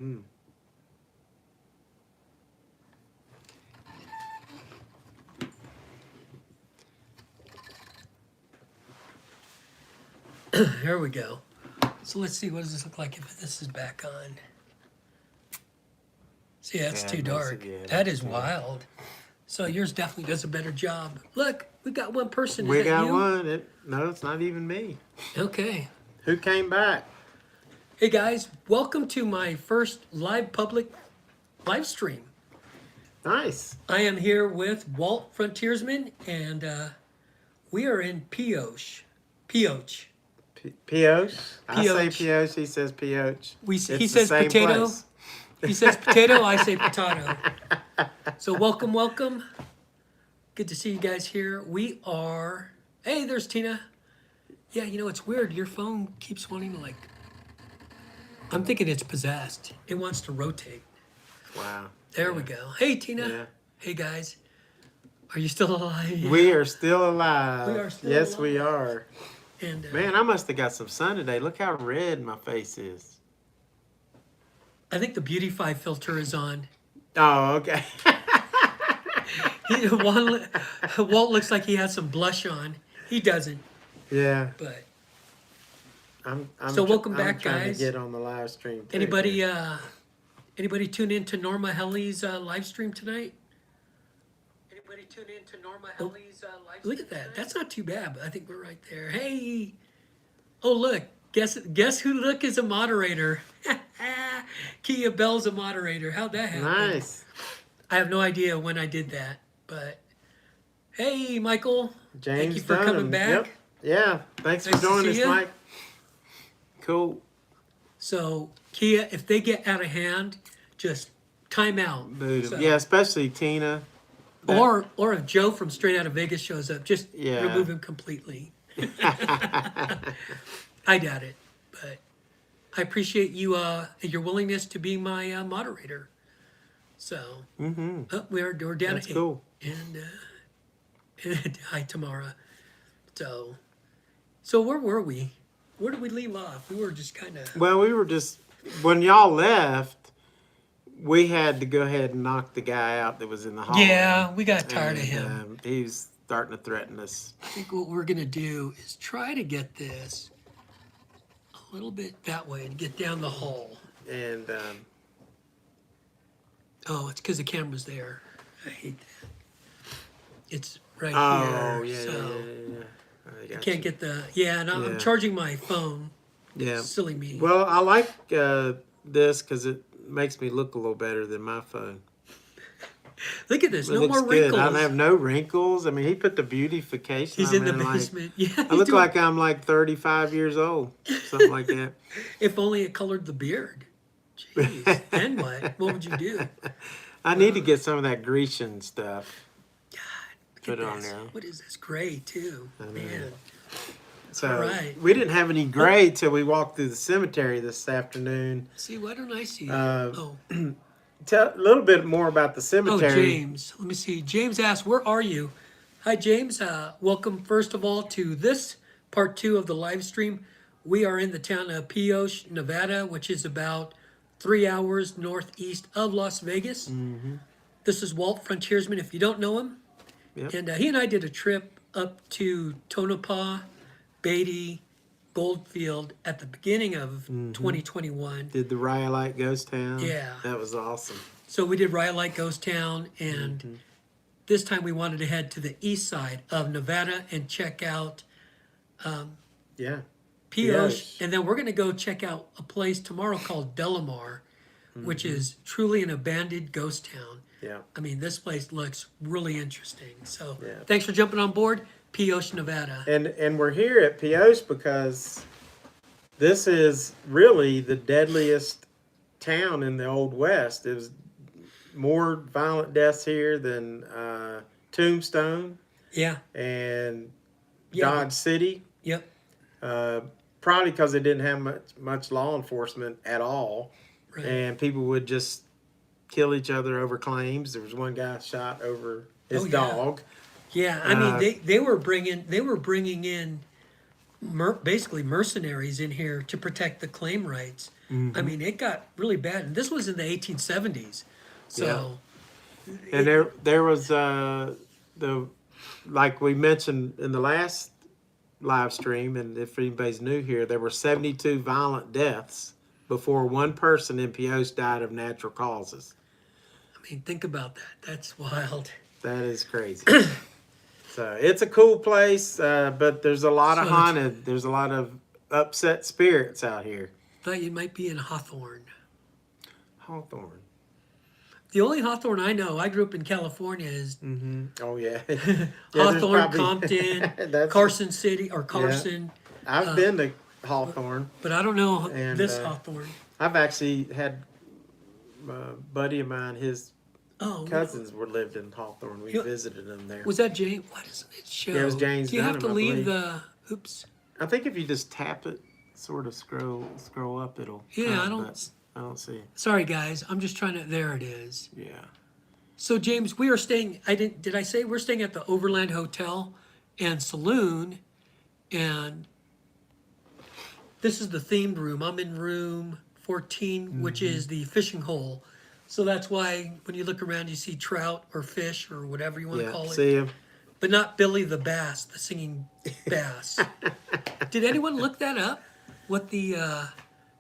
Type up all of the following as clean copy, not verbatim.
Mm. Here we go. So let's see, what does this look like if this is back on? See, that's too dark. That is wild. So yours definitely does a better job. Look, we got one person. We got one. No, it's not even me. Okay. Who came back? Hey guys, welcome to my first public live stream. Nice. I am here with Walt Frontiersman, and we are in Pioche. Pioche. Pioche. I say Pioche. Pioche. He says Pioche. He says potato. Place. He says potato. I say potato. So welcome, welcome. Good to see you guys here. We are. Hey, there's Tina. Yeah, you know it's weird. Your phone keeps wanting to I'm thinking it's possessed. It wants to rotate. Wow. There we go. Hey, Tina. Yeah. Hey, guys. Are you still alive? Yeah. We are still alive. We are still yes, alive. we are. And man, I must have got some sun today. Look how red my face is. I think the Beautify filter is on. Oh, okay. Walt looks like he has some blush on. He doesn't. Yeah. But so welcome back, I'm trying guys. to get on the live stream. Too, Anybody tune in to Norma Helly's live stream tonight? Anybody tune in to Norma Helly's live stream? Look at that. Tonight? That's not too bad. But I think we're right there. Hey. Oh look. Guess who is a moderator? Kia-belle's a moderator. How'd that happen? Nice. I have no idea when I did that, but hey, Michael. James, thank you for coming back. Yep. Yeah. Thanks for joining us, Mike. Cool. So Kia, if they get out of hand, just time out. So, yeah, especially Tina. Or if Joe from Straight Outta Vegas shows up, just remove him completely. I doubt it, but I appreciate you your willingness to be my moderator. So we're down That's at 8. Cool. And hi Tamara. So where were we? Where did we leave off? We were just kind of. Well, we were just when y'all left. We had to go ahead and knock the guy out that was in the hallway. Yeah, we got tired of him. He was starting to threaten us. I think what we're gonna do is try to get this a little bit that way and get down the hall. And oh, it's because the camera's there. I hate that. It's right here. Yeah, so I can't get the and I'm charging my phone. Yeah, silly me. Well, I like this because it makes me look a little better than my phone. Look at this. No more wrinkles. I don't have no wrinkles. I mean, he put the beautification. He's in the basement. I look like I'm like 35 years old, something like that. If only it colored the beard. Jeez. Then what? What would you do? I need to get some of that Grecian stuff. God, put it on there. What is this? Gray too, man. So we didn't have any gray till we walked through the cemetery this afternoon. See, why don't I see? Tell a little bit more about the cemetery. Oh, James. Let me see. James asks, where are you? Hi, James. Welcome, first of all, to this part 2 of the live stream. We are in the town of Pioche, Nevada, which is about 3 hours northeast of Las Vegas. Mm-hmm. This is Walt Frontiersman, if you don't know him. Yep. And he and I did a trip up to Tonopah, Beatty, Goldfield at the beginning of 2021. Did the Rhyolite Ghost Town. Yeah. That was awesome. So we did Rhyolite Ghost Town, and this time we wanted to head to the east side of Nevada and check out Pioche. And then we're going to go check out a place tomorrow called Delamar, which is truly an abandoned ghost town. Yeah. I mean, this place looks really interesting. So thanks for jumping on board. Pioche, Nevada. And we're here at Pioche because this is really the deadliest town in the Old West. It was more violent deaths here than Tombstone. Yeah. And Dodge City. Yep. Probably because they didn't have much law enforcement at all. Right. And people would just kill each other over claims. There was one guy shot over his dog. Yeah, I mean they were bringing in basically mercenaries in here to protect the claim rights. I mean, it got really bad. And this was in the 1870s. So, And there was the like we mentioned in the last live stream, and if anybody's new here, there were 72 violent deaths before one person in Pioche died of natural causes. I mean, think about that. That's wild. That is crazy. So it's a cool place, but there's a lot of haunted. There's a lot of upset spirits out here. Thought you might be in Hawthorne. Hawthorne. The only Hawthorne I know, I grew up in California, is Oh yeah, Hawthorne, Compton, Carson City, or Carson. Yeah. I've been to Hawthorne, But I don't know And, this Hawthorne. I've actually had a buddy of mine. His cousins were lived in Hawthorne. We visited them there. Was that James? Why doesn't it show? Yeah, it was James Do you have to Dunham, I leave believe. the? Oops. I think if you just tap it, sort of scroll up, it'll. Yeah, I don't see it. Sorry, guys. I'm just trying to. There it is. Yeah. So James, we are staying. Did I say we're staying at the Overland Hotel and Saloon, and this is the themed room. I'm in room 14, which is the fishing hole. So that's why when you look around, you see trout or fish or whatever you want to call it. See him. But not Billy the Bass, the singing bass. Did anyone look that up? What the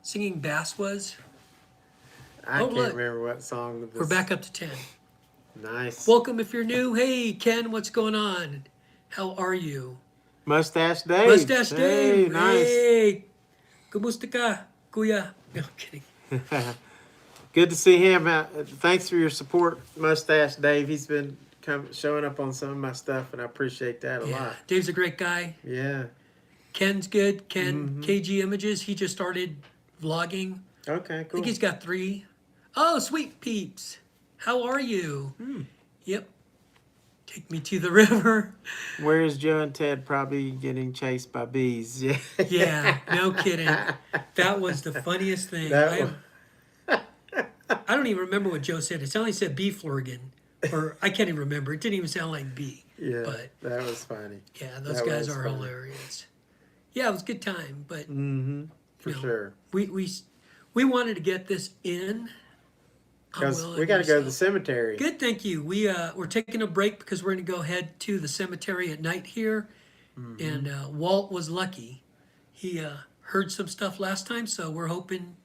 singing bass was? I can't look. remember what song. We're back up to 10. Nice. Welcome if you're new. Hey, Ken, what's going on? How are you? Mustache Dave. Mustache Hey, Dave. nice. Hey. Kumusta ka, kuya? No, I'm kidding. Good to see him. Thanks for your support, Mustache Dave. He's been showing up on some of my stuff, and I appreciate that a lot. Dave's a great guy. Yeah. Ken's good. Ken, KG Images, he just started vlogging. Okay, I cool. think he's got 3. Oh, sweet peeps. How are you? Yep. Take me to the river. Where's Joe and Ted? Probably getting chased by bees. Yeah. Yeah, no kidding. That was the funniest thing. I don't even remember what Joe said. It sounded like he said bee flurgan. Or I can't even remember. It didn't even sound like bee. Yeah, but that was funny. Yeah, those guys are hilarious. Yeah, it was a good time. But For sure. We wanted to get this in. Because we got to go to the cemetery. Good, thank you. We're taking a break because we're going to go head to the cemetery at night here. And Walt was lucky. He heard some stuff last time, so we're hoping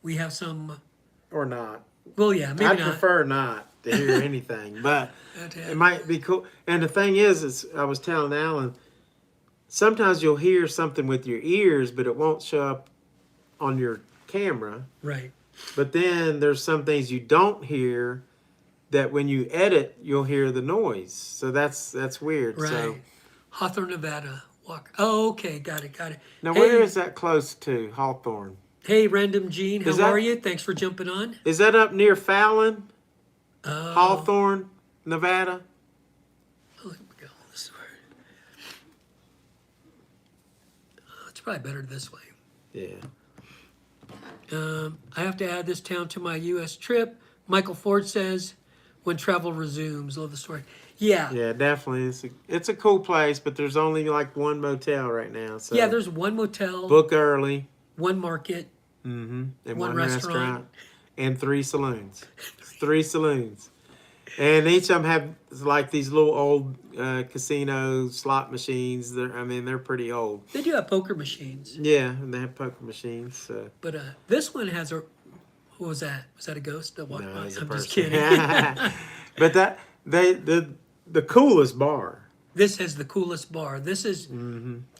we have some. Or not. Well, yeah, maybe I'd not. prefer not to hear anything, but it might be cool. And the thing is I was telling Alan, sometimes you'll hear something with your ears, but it won't show up on your camera. Right. But then there's some things you don't hear that when you edit, you'll hear the noise. So that's weird. Right. So, Hawthorne, Nevada. Oh, okay. Got it. now, where is that close to, Hawthorne? Hey, Random Gene. How are you? Thanks for jumping on. Is that up near Fallon? Oh. Hawthorne, Nevada? Oh, here we go. This way. It's probably better this way. Yeah. I have to add this town to my U.S. trip. Michael Ford says, when travel resumes. Love the story. Yeah. Yeah, definitely. It's a cool place, but there's only like one motel right now. So yeah, there's one motel. Book early. One market. And one restaurant. And 3 saloons. 3 saloons. And each of them have like these little old casino slot machines. They're pretty old. They do have poker machines. Yeah, and they have poker machines. So. But this one has a. What was that? Was that a ghost that walked by? It's a I'm person. just kidding. But the coolest bar. This has the coolest bar. This is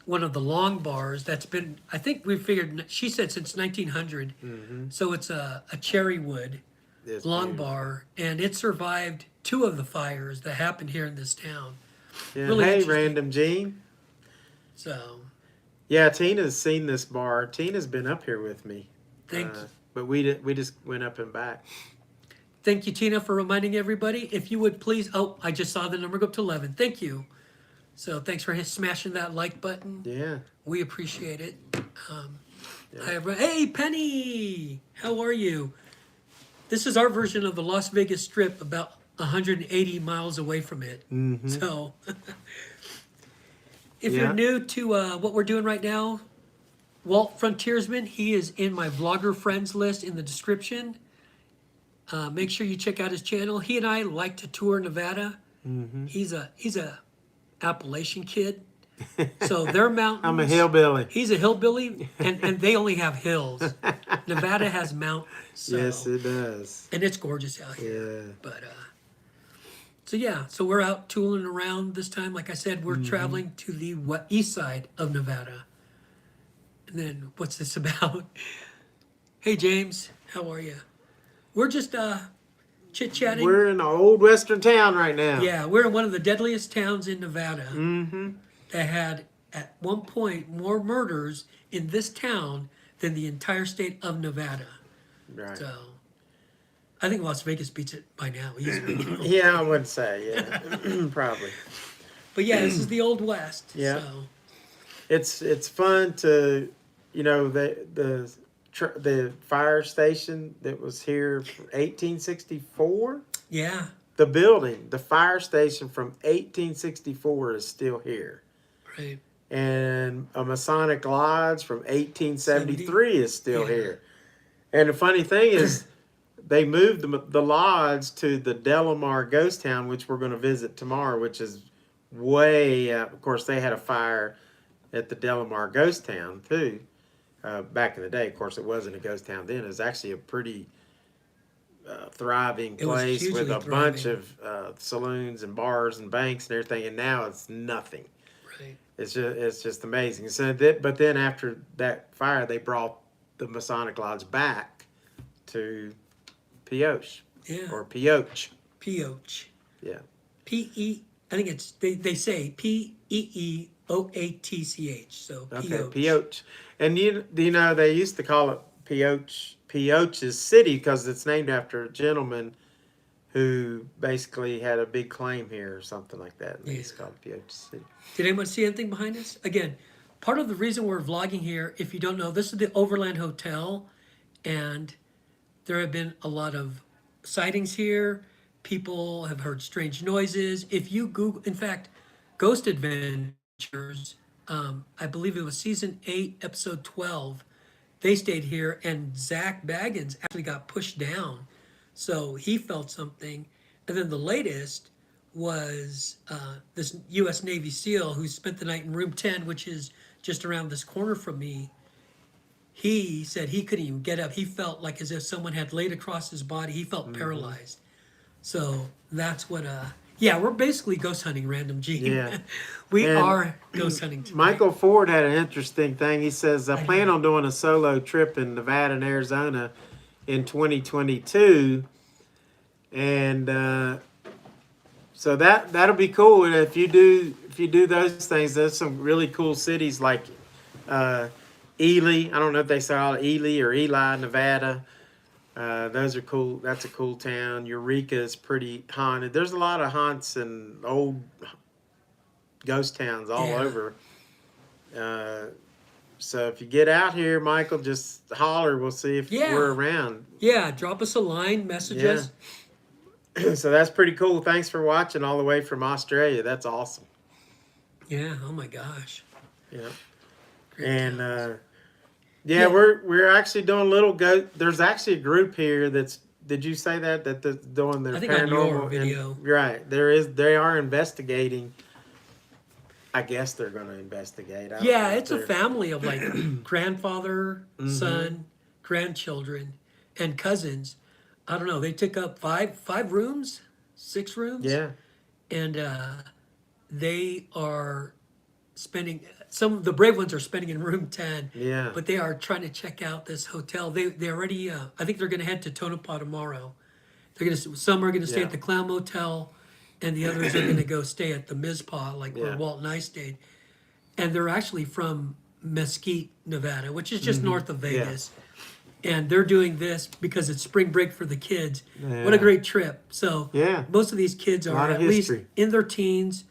one of the long bars that's been. I think we figured. She said since 1900. So it's a cherry wood. It's long beautiful. bar, and it survived 2 of the fires that happened here in this town. Yeah. Really Hey, interesting. Random Gene. So, Yeah, Tina's seen this bar. Tina's been up here with me. thank you. But we just went up and back. Thank you, Tina, for reminding everybody. If you would please, I just saw the number go up to 11. Thank you. So thanks for smashing that like button. Yeah. We appreciate it. Hey, Penny, how are you? This is our version of the Las Vegas Strip, about 180 miles away from it. So, if you're new to what we're doing right now, Walt Frontiersman. He is in my vlogger friends list in the description. Make sure you check out his channel. He and I like to tour Nevada. He's a Appalachian kid, so their mountains. I'm a hillbilly. He's a hillbilly, and they only have hills. Nevada has mountains. So, Yes, it does. and it's gorgeous out here. Yeah. But so yeah, so we're out tooling around this time. Like I said, we're traveling to the east side of Nevada. And then what's this about? Hey James, how are you? We're just chit chatting. We're in an old western town right now. Yeah, we're in one of the deadliest towns in Nevada Mm-hmm. that had at one point more murders in this town than the entire state of Nevada. Right. So I think Las Vegas beats it by now easily. Yeah, I would say, yeah. Probably. But yeah, this is the Old West. Yeah. So. It's fun to, the fire station that was here from 1864. Yeah. The building, the fire station from 1864 is still here. Right. And a Masonic Lodge from 1873 is still here. And the funny thing is, they moved the lodge to the Delamar ghost town, which we're going to visit tomorrow, which is way out. Of course, they had a fire at the Delamar ghost town, too, back in the day. Of course, it wasn't a ghost town then. It was actually a pretty thriving place with a bunch of saloons and bars and banks and everything. And now it's nothing. Right. It's just amazing. So but then after that fire, they brought the Masonic Lodge back to Pioche. Yeah. Or Pioche. Pioche. Yeah. I think it's they say Peeoatch. So Okay, Pioche. Pioche. And they used to call it Pioche's City because it's named after a gentleman who basically had a big claim here or something like that. And they used to call it Pioche City. Did anyone see anything behind us? Again, part of the reason we're vlogging here, if you don't know, this is the Overland Hotel, and there have been a lot of sightings here. People have heard strange noises. If you Google, in fact, Ghost Adventures, I believe it was season 8, episode 12, they stayed here, and Zach Baggins actually got pushed down. So he felt something. And then the latest was this U.S. Navy SEAL who spent the night in room 10, which is just around this corner from me. He said he couldn't even get up. He felt like as if someone had laid across his body. He felt paralyzed. So that's what, we're basically ghost hunting, Random G. Yeah. We And are ghost hunting tonight. Michael Ford had an interesting thing. He says, I plan on doing a solo trip in Nevada and Arizona in 2022. And so that'll be cool. And if you do those things, there's some really cool cities like Ely. I don't know if they saw Ely or Eli, Nevada. Those are cool. That's a cool town. Eureka is pretty haunted. There's a lot of haunts and old ghost towns all over. So if you get out here, Michael, just holler. We'll see if we're around. Yeah, drop us a line, message us. So that's pretty cool. Thanks for watching all the way from Australia. That's awesome. Yeah. Oh my gosh. Yeah. Great And towns. we're actually doing a little there's actually a group here that's, did you say that's doing their I think on paranormal your video. right. They are investigating. I guess they're going to investigate. I don't know if It's a they're- family of like grandfather, son, grandchildren, and cousins. I don't know. They took up five rooms, 6 rooms. Yeah. And they are spending, some of the brave ones are spending in room 10. Yeah. But they are trying to check out this hotel. They already, I think they're going to head to Tonopah tomorrow. Some are going to stay at the Clown Motel, and the others are going to go stay at the Mizpah, like where Walt and I stayed. And they're actually from Mesquite, Nevada, which is just north of Vegas. And they're doing this because it's spring break for the kids. Yeah. What a great trip. So most of these kids lot are of at least history. in their teens,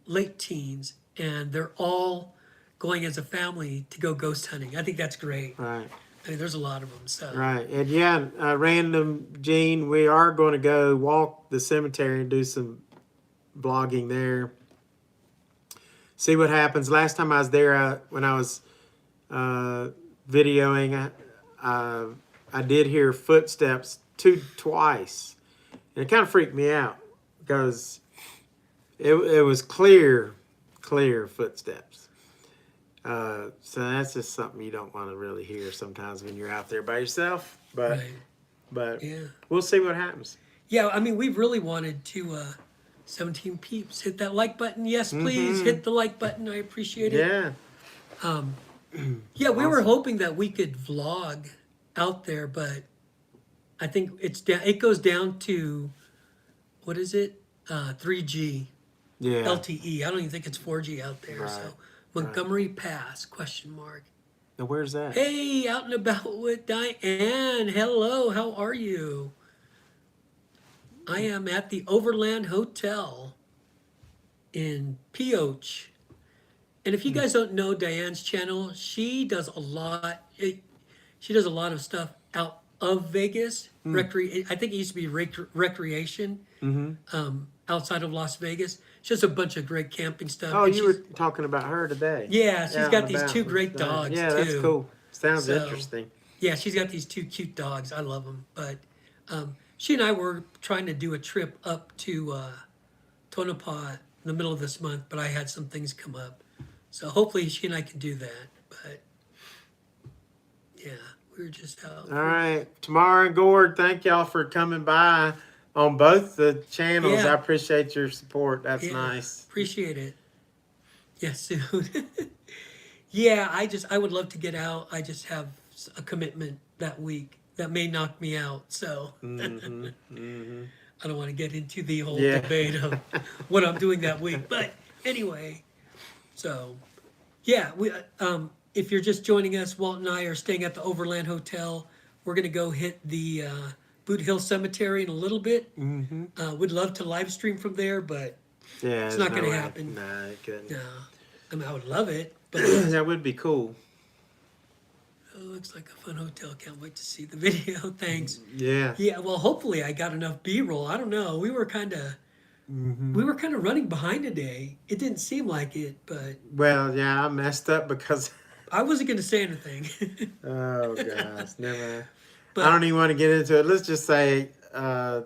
late teens, and they're all going as a family to go ghost hunting. I think that's great. Right. I mean, there's a lot of them. So Right. And Random Gene, we are going to go walk the cemetery and do some vlogging there. See what happens. Last time I was there, when I was videoing. I did hear footsteps twice, and it kind of freaked me out because it was clear footsteps. So that's just something you don't want to really hear sometimes when you're out there by yourself. But Right. but Yeah. we'll see what happens. Yeah, I mean, we really wanted to, 17 peeps, hit that like button. Yes, please hit the like button. I appreciate it. Yeah. Yeah, we were Awesome. hoping that we could vlog out there, but I think it's down. It goes down to, what is it? 3G Yeah. LTE. I don't even think it's 4G out there. Right, So Montgomery Pass ? Question mark. Now where's that? Hey, out and about with Diane. Hello, how are you? I am at the Overland Hotel in Pioche. And if you guys don't know Diane's channel, she does a lot. She does a lot of stuff out of Vegas. I think it used to be recreation. Outside of Las Vegas. She has a bunch of great camping stuff. Oh, and you were talking about her today. Yeah, she's Out got and these about. two great dogs Yeah, too. that's cool. Sounds So, interesting. Yeah, she's got these two cute dogs. I love them. But she and I were trying to do a trip up to Tonopah in the middle of this month, but I had some things come up. So hopefully she and I can do that. But yeah, we were just out. All right. Tamara and Gord, thank y'all for coming by on both the channels. Yeah. I appreciate your support. That's Yeah, nice. Appreciate it. Yeah, soon. Yeah, I would love to get out. I just have a commitment that week that may knock me out. So I don't want to get into the whole Yeah. debate of what I'm doing that week. But anyway, so yeah, we if you're just joining us, Walt and I are staying at the Overland Hotel. We're gonna go hit the Boot Hill Cemetery in a little bit. We'd love to live stream from there, but Yeah, it's there's not no gonna way. happen. No, it couldn't. no, I mean I would love it, but That would be cool. it looks like a fun hotel. Can't wait to see the video. Thanks. Yeah. Yeah, well, hopefully I got enough B-roll. I don't know. We were kind of running behind today. It didn't seem like it, but Well, yeah, I messed up because. I wasn't going to say anything. Oh gosh, never. But I don't even want to get into it. Let's just say We were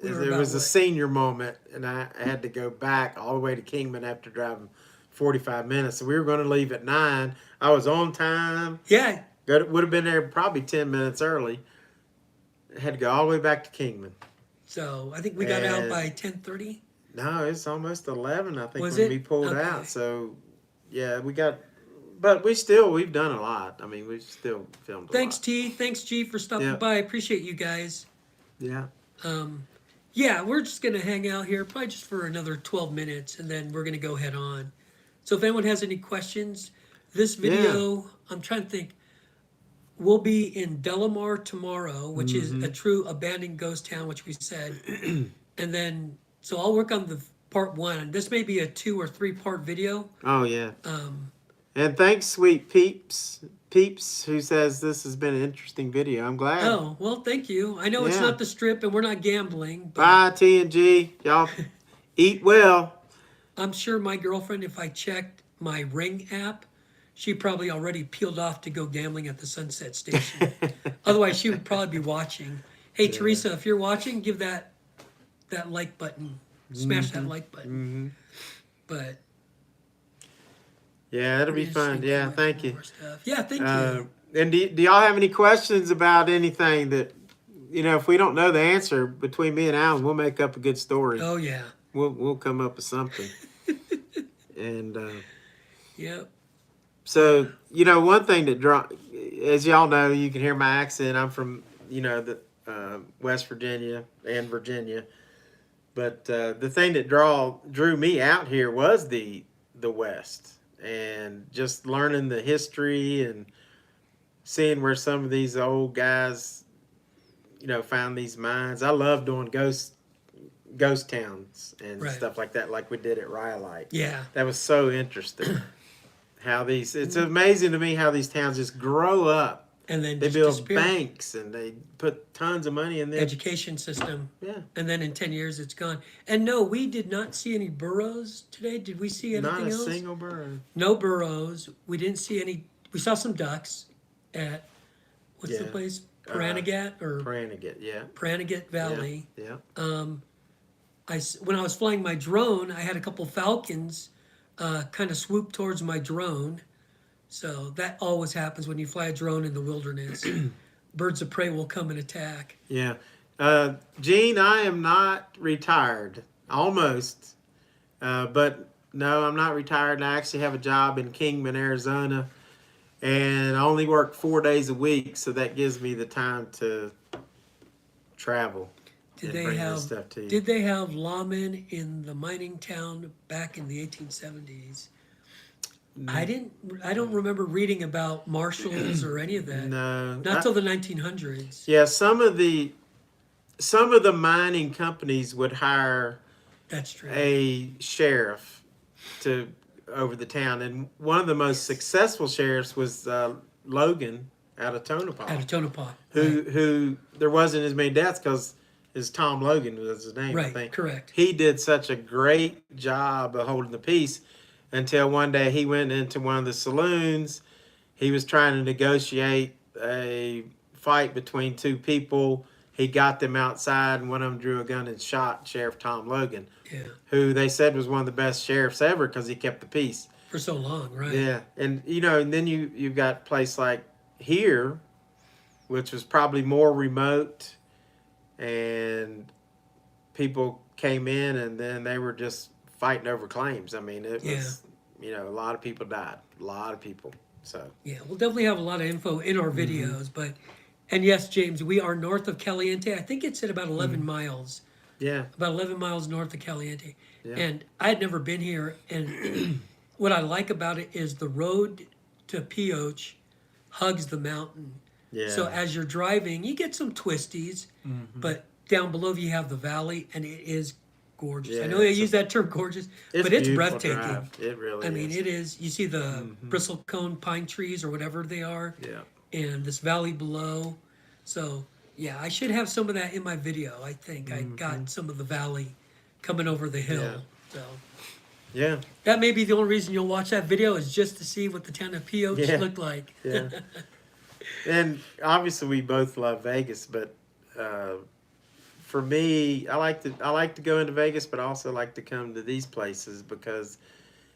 it about was a what? senior moment, and I had to go back all the way to Kingman after driving 45 minutes. So we were going to leave at 9. I was on time. yeah, Would have been there probably 10 minutes early. Had to go all the way back to Kingman. so I think we got out And- by 10:30. No, it's almost 11, I think, Was when it? we pulled Okay. out. So, yeah, but we've done a lot. I mean, we've still filmed a Thanks, lot. T. Thanks, G, for stopping Yeah. by. I appreciate you guys. Yeah. Yeah, we're just going to hang out here probably just for another 12 minutes, and then we're going to go head on. So if anyone has any questions, this video, I'm trying to think, we'll be in Delamar tomorrow, which is a true abandoned ghost town, which we said. And then, so I'll work on the part 1. This may be a 2 or 3 part video. Oh, yeah. And thanks, sweet Peeps, who says this has been an interesting video. I'm glad. Oh, well, thank you. I know it's Yeah. not the strip and we're not gambling, but Bye, T and G. Y'all eat well. I'm sure my girlfriend, if I checked my Ring app, she probably already peeled off to go gambling at the Sunset Station. Otherwise, she would probably be watching. Hey, Teresa, if you're watching, give that like button. Smash that like button. But Yeah, it'll be fun. Yeah, thank you. Yeah, thank you. And do y'all have any questions about anything that, if we don't know the answer, between me and Alan, we'll make up a good story. Oh yeah. We'll come up with something. And Yep. so, one thing that as y'all know, you can hear my accent. I'm from, the West Virginia and Virginia. But the thing that drew me out here was the West, and just learning the history and seeing where some of these old guys, found these mines. I love doing ghost towns and Right. stuff like that, like we did at Rhyolite. Yeah. That was so interesting. It's amazing to me how these towns just grow up. And then They just build disappear. banks and they put tons of money in there. Education system. Yeah. And then in 10 years, it's gone. And no, we did not see any burrows today. Did we see anything Not a else? single burrow. No burrows. We didn't see any. we saw some ducks at, what's the Yeah. place? Paranagat or Brannigan, yeah. Paranagat Valley. Yeah. When I was flying my drone, I had a couple falcons kind of swoop towards my drone. So that always happens when you fly a drone in the wilderness. Birds of prey will come and attack. Yeah. Gene, I am not retired. Almost. But no, I'm not retired. I actually have a job in Kingman, Arizona. And I only work 4 days a week. So that gives me the time to travel. Did and they bring this have stuff to you. Did they have lawmen in the mining town back in the 1870s? I don't remember reading about marshals or any of that. No. Not till the 1900s. Yeah, some of the mining companies would hire That's true. a sheriff to over the town, and one of the most successful sheriffs was Logan out of Tonopah. Out of Tonopah. Who there wasn't as many deaths because his Tom Logan was his name. Right, I think. correct. He did such a great job of holding the peace until one day he went into one of the saloons. He was trying to negotiate a fight between two people. He got them outside, and one of them drew a gun and shot Sheriff Tom Logan, who they said was one of the best sheriffs ever because he kept the peace for so long, right? Yeah, and and then you've got a place like here, which was probably more remote, and people came in, and then they were just fighting over claims. I mean, it was a lot of people died, a lot of people. So yeah, we'll definitely have a lot of info in our videos, but. And yes, James, we are north of Caliente. I think it's at about 11 miles. Yeah. About 11 miles north of Caliente. Yeah. And I had never been here. And what I like about it is the road to Pioche hugs the mountain. Yeah. So as you're driving, you get some twisties, but down below you have the valley, and it is gorgeous. Yeah, I know I use that term gorgeous, but it's breathtaking. Drive. It really I mean, it is. You see the bristlecone pine trees or whatever they are. Yeah. And this valley below. So, yeah, I should have some of that in my video. I think I got some of the valley coming over the hill. Yeah. So, yeah. That may be the only reason you'll watch that video is just to see what the town of Pioche looked like. Yeah. And obviously we both love Vegas, but for me, I like to go into Vegas, but I also like to come to these places because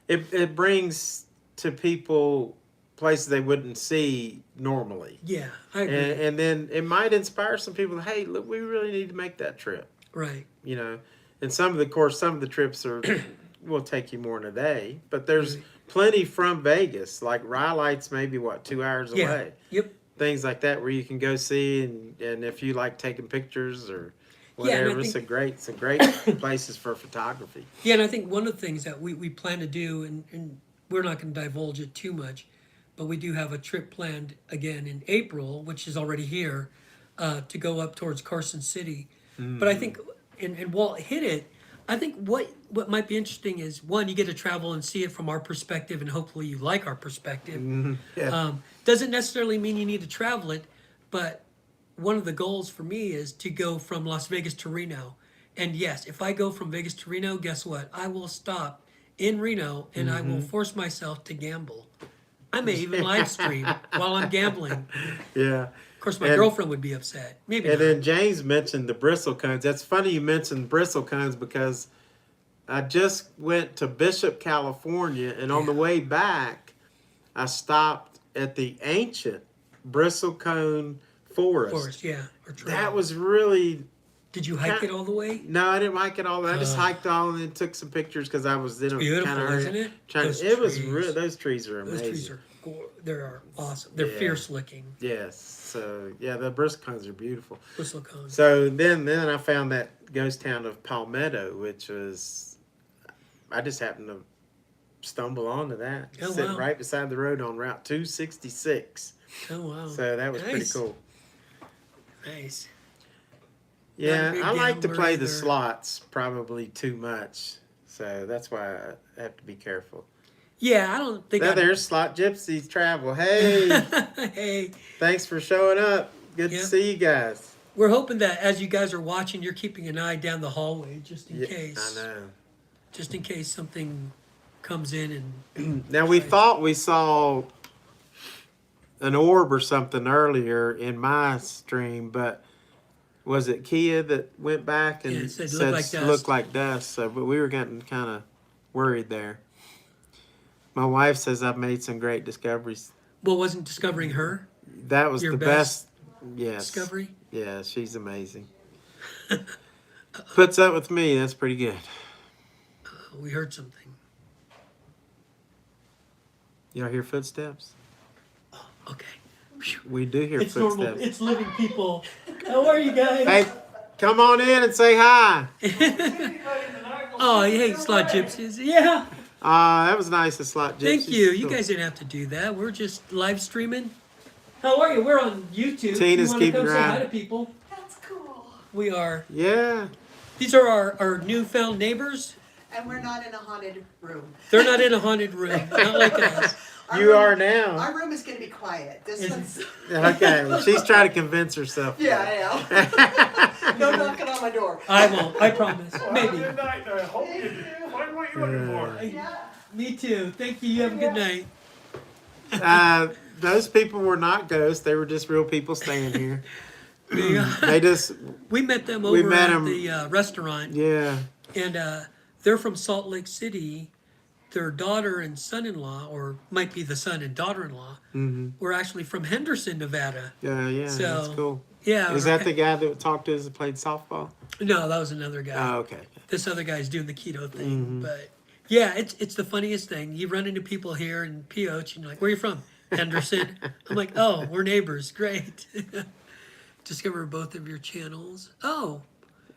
it brings to people places they wouldn't see normally. Yeah, I agree. And then it might inspire some people. Hey, look, we really need to make that trip. Right. And some of the trips will take you more than a day, but there's plenty from Vegas. Like Rhyolite's maybe 2 hours away. Yep. Things like that where you can go see, and if you like taking pictures or whatever, it's a great places for photography. Yeah, and I think one of the things that we plan to do, and we're not going to divulge it too much, but we do have a trip planned again in April, which is already here, to go up towards Carson City. But I think, and Walt hit it, I think what might be interesting is, one, you get to travel and see it from our perspective, and hopefully you like our perspective. Yeah. Doesn't necessarily mean you need to travel it, but one of the goals for me is to go from Las Vegas to Reno. And yes, if I go from Vegas to Reno, guess what? I will stop in Reno, and I will force myself to gamble. I may even live stream while I'm gambling. Yeah. Of course, my girlfriend would be upset. Maybe And not. then James mentioned the bristlecones. That's funny you mentioned bristlecones because I just went to Bishop, California, and on the way back, I stopped at the ancient bristlecone forest. Yeah. Or trail. That was really... Did you hike it all the way? No, I didn't hike it all the way. I just hiked all and then took some pictures because I was in a Beautiful, kind of hurry. isn't it? Those trees are amazing. Those trees are they are awesome. They're fierce looking. Yes. So yeah, the bristlecones are beautiful. Bristlecones. So then I found that ghost town of Palmetto, which was I just happened to stumble onto that. Sitting right beside the road on Route 266. Oh wow. So that was pretty cool. Nice. Yeah, I like to play the slots probably too much. So that's why I have to be careful. Yeah, I don't think there's Slot Gypsies Travel. Hey. Hey. Thanks for showing up. Good to see you guys. We're hoping that as you guys are watching, you're keeping an eye down the hallway just in case. I know. Just in case something comes in and... Now, we thought we saw an orb or something earlier in my stream, but was it Kia that went back and Yeah, it said said looked looked like like dust? So, but we were getting kind of worried there. My wife says I've made some great discoveries. Well, wasn't discovering her That was your the best best. Yes. discovery? Yeah, she's amazing. Puts up with me. That's pretty good. We heard something. Y'all hear footsteps? Okay. We do hear It's footsteps. normal. It's living people. How are you guys? Hey, come on in and say hi. Oh, hey, Slot Gypsies. Yeah. That was nice to Slot Gypsies. Thank you. You guys didn't have to do that. We're just live streaming. How are you? We're on YouTube. Tina's you want to keeping come her say eye. hi to people? That's cool. We are. Yeah. These are our newfound neighbors. And we're not in a haunted room. They're not in a haunted room. Not like us. Our You room- are now. Our room is going to be quiet. This Is- one's. Okay. She's trying to convince herself. Yeah, I am. No knocking on my door. I won't. I promise. Maybe. Good night. I hope you find what you're looking for. Yeah. Me too. Thank you. You have a good night. Those people were not ghosts. They were just real people staying here. They just, We met them We over met at 'em. the restaurant, yeah. and they're from Salt Lake City. Their daughter and son-in-law, or might be the son and daughter-in-law, were actually from Henderson, Nevada. Yeah, So, that's cool. Yeah. Is that the guy that talked to us that played softball? No, that was another guy. Oh, okay. This other guy's doing the keto thing, but yeah, it's the funniest thing. You run into people here in Pioche, and you're like, "Where are you from?" Henderson. I'm like, "Oh, we're neighbors. Great." Discover both of your channels. Oh,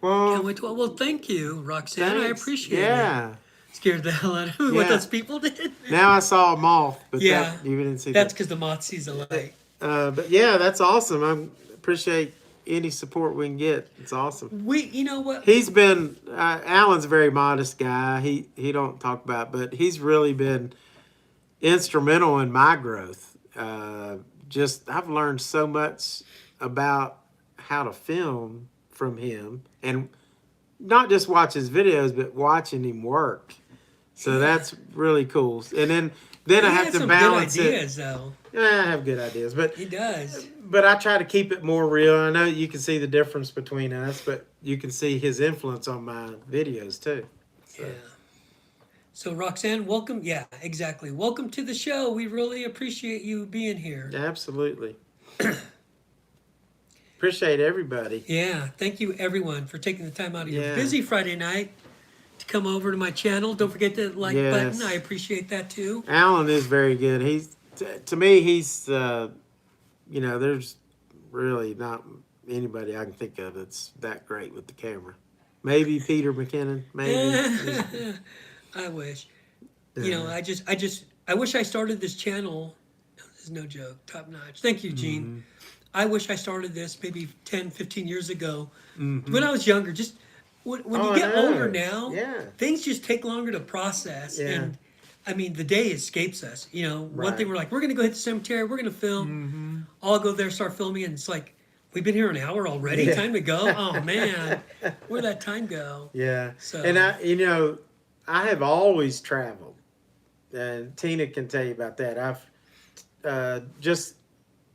Well, can't wait to. Well, thank you, Roxanne. I thanks. appreciate it. Yeah. Scared the hell out of me what Yeah. those people did. Now I saw a moth, but Yeah. you didn't see That's that. because the moth sees the light. But yeah, that's awesome. I appreciate any support we can get. It's awesome. You know what? He's been Alan's a very modest guy. He don't talk about, but he's really been instrumental in my growth. I've learned so much about how to film from him, and not just watch his videos, but watching him work. So that's really cool. And then He I have had to some balance good it. ideas, though. Yeah, I have good ideas, but He does. I try to keep it more real. I know you can see the difference between us, but you can see his influence on my videos too. So. Yeah. So Roxanne, welcome. Yeah, exactly. Welcome to the show. We really appreciate you being here. Absolutely. Appreciate everybody. Yeah. Thank you, everyone, for taking the time out of your Yeah. busy Friday night to come over to my channel. Don't forget the like Yes. button. I appreciate that too. Alan is very good. To me, he's there's really not anybody I can think of that's that great with the camera. Maybe Peter McKinnon. Maybe. I wish. You know, I wish I started this channel. This is no joke. Top notch. Thank you, Gene. Mm-hmm. I wish I started this maybe 10, 15 years ago when I was younger. Just when Oh, you I get know. older now, Yeah. things just take longer to process. Yeah. And I mean, the day escapes us. You know, one Right. thing we're like, we're going to go hit the cemetery. We're going to film. I'll go there, start filming. And it's like, we've been here an hour already. Yeah. Time to go. Oh, man. Where'd that time go? Yeah. So- And I have always traveled, and Tina can tell you about that. I've just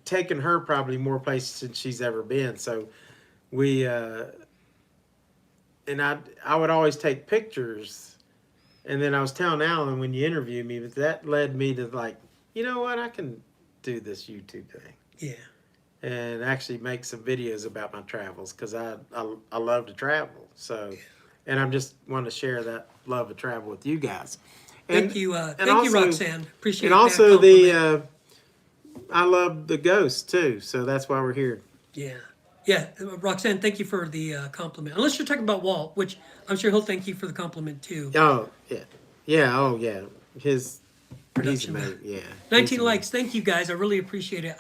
taken her probably more places than she's ever been. So we and I would always take pictures, and then I was telling Alan when you interviewed me, but that led me to like, you know what, I can do this YouTube thing. Yeah. And actually make some videos about my travels, because I love to travel. So, and I'm just want to share that love of travel with you guys. Thank you, thank you, also- Roxanne. Appreciate And that also compliment. I love the ghosts too, so that's why we're here. Yeah, Roxanne, thank you for the compliment. Unless you're talking about Walt, which I'm sure he'll thank you for the compliment too. Oh yeah, oh yeah. He's Production amazing. Yeah. 19 likes. Thank you guys. I really appreciate it.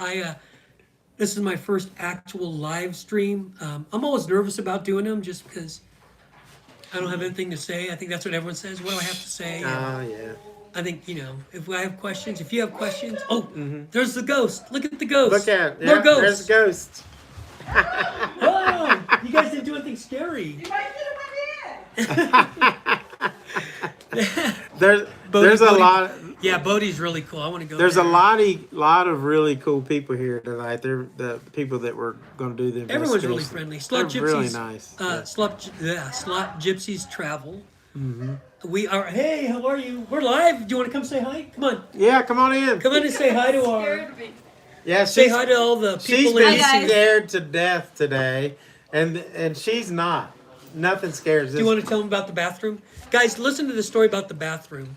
This is my first actual live stream. I'm always nervous about doing them just because I don't have anything to say. I think that's what everyone says. What do I have to say? Yeah. I think, if I have questions, if you have questions. Oh, there's the ghost. Look at the ghost. Look at More ghosts. There's a ghost. Oh, you guys didn't do anything scary. You might get it went in. There's a Bodie. lot. Yeah, Bodie's really cool. I want to go. There's there. a lot of really cool people here tonight. They're the people that were going to do the investigation. Everyone's really friendly. Slot They're Gypsies. really nice. Yeah. Slot Gypsies travel. Mm-hmm. We are. Hey, how are you? We're live. Do you want to come say hi? Come on. Yeah, come on in. Come on and say hi to our. Scared me. Yeah, Say hi to all the She's people in been Hi, guys. scared to death today, and she's not. Nothing scares. Do you want to tell them about the bathroom? Guys, listen to the story about the bathroom.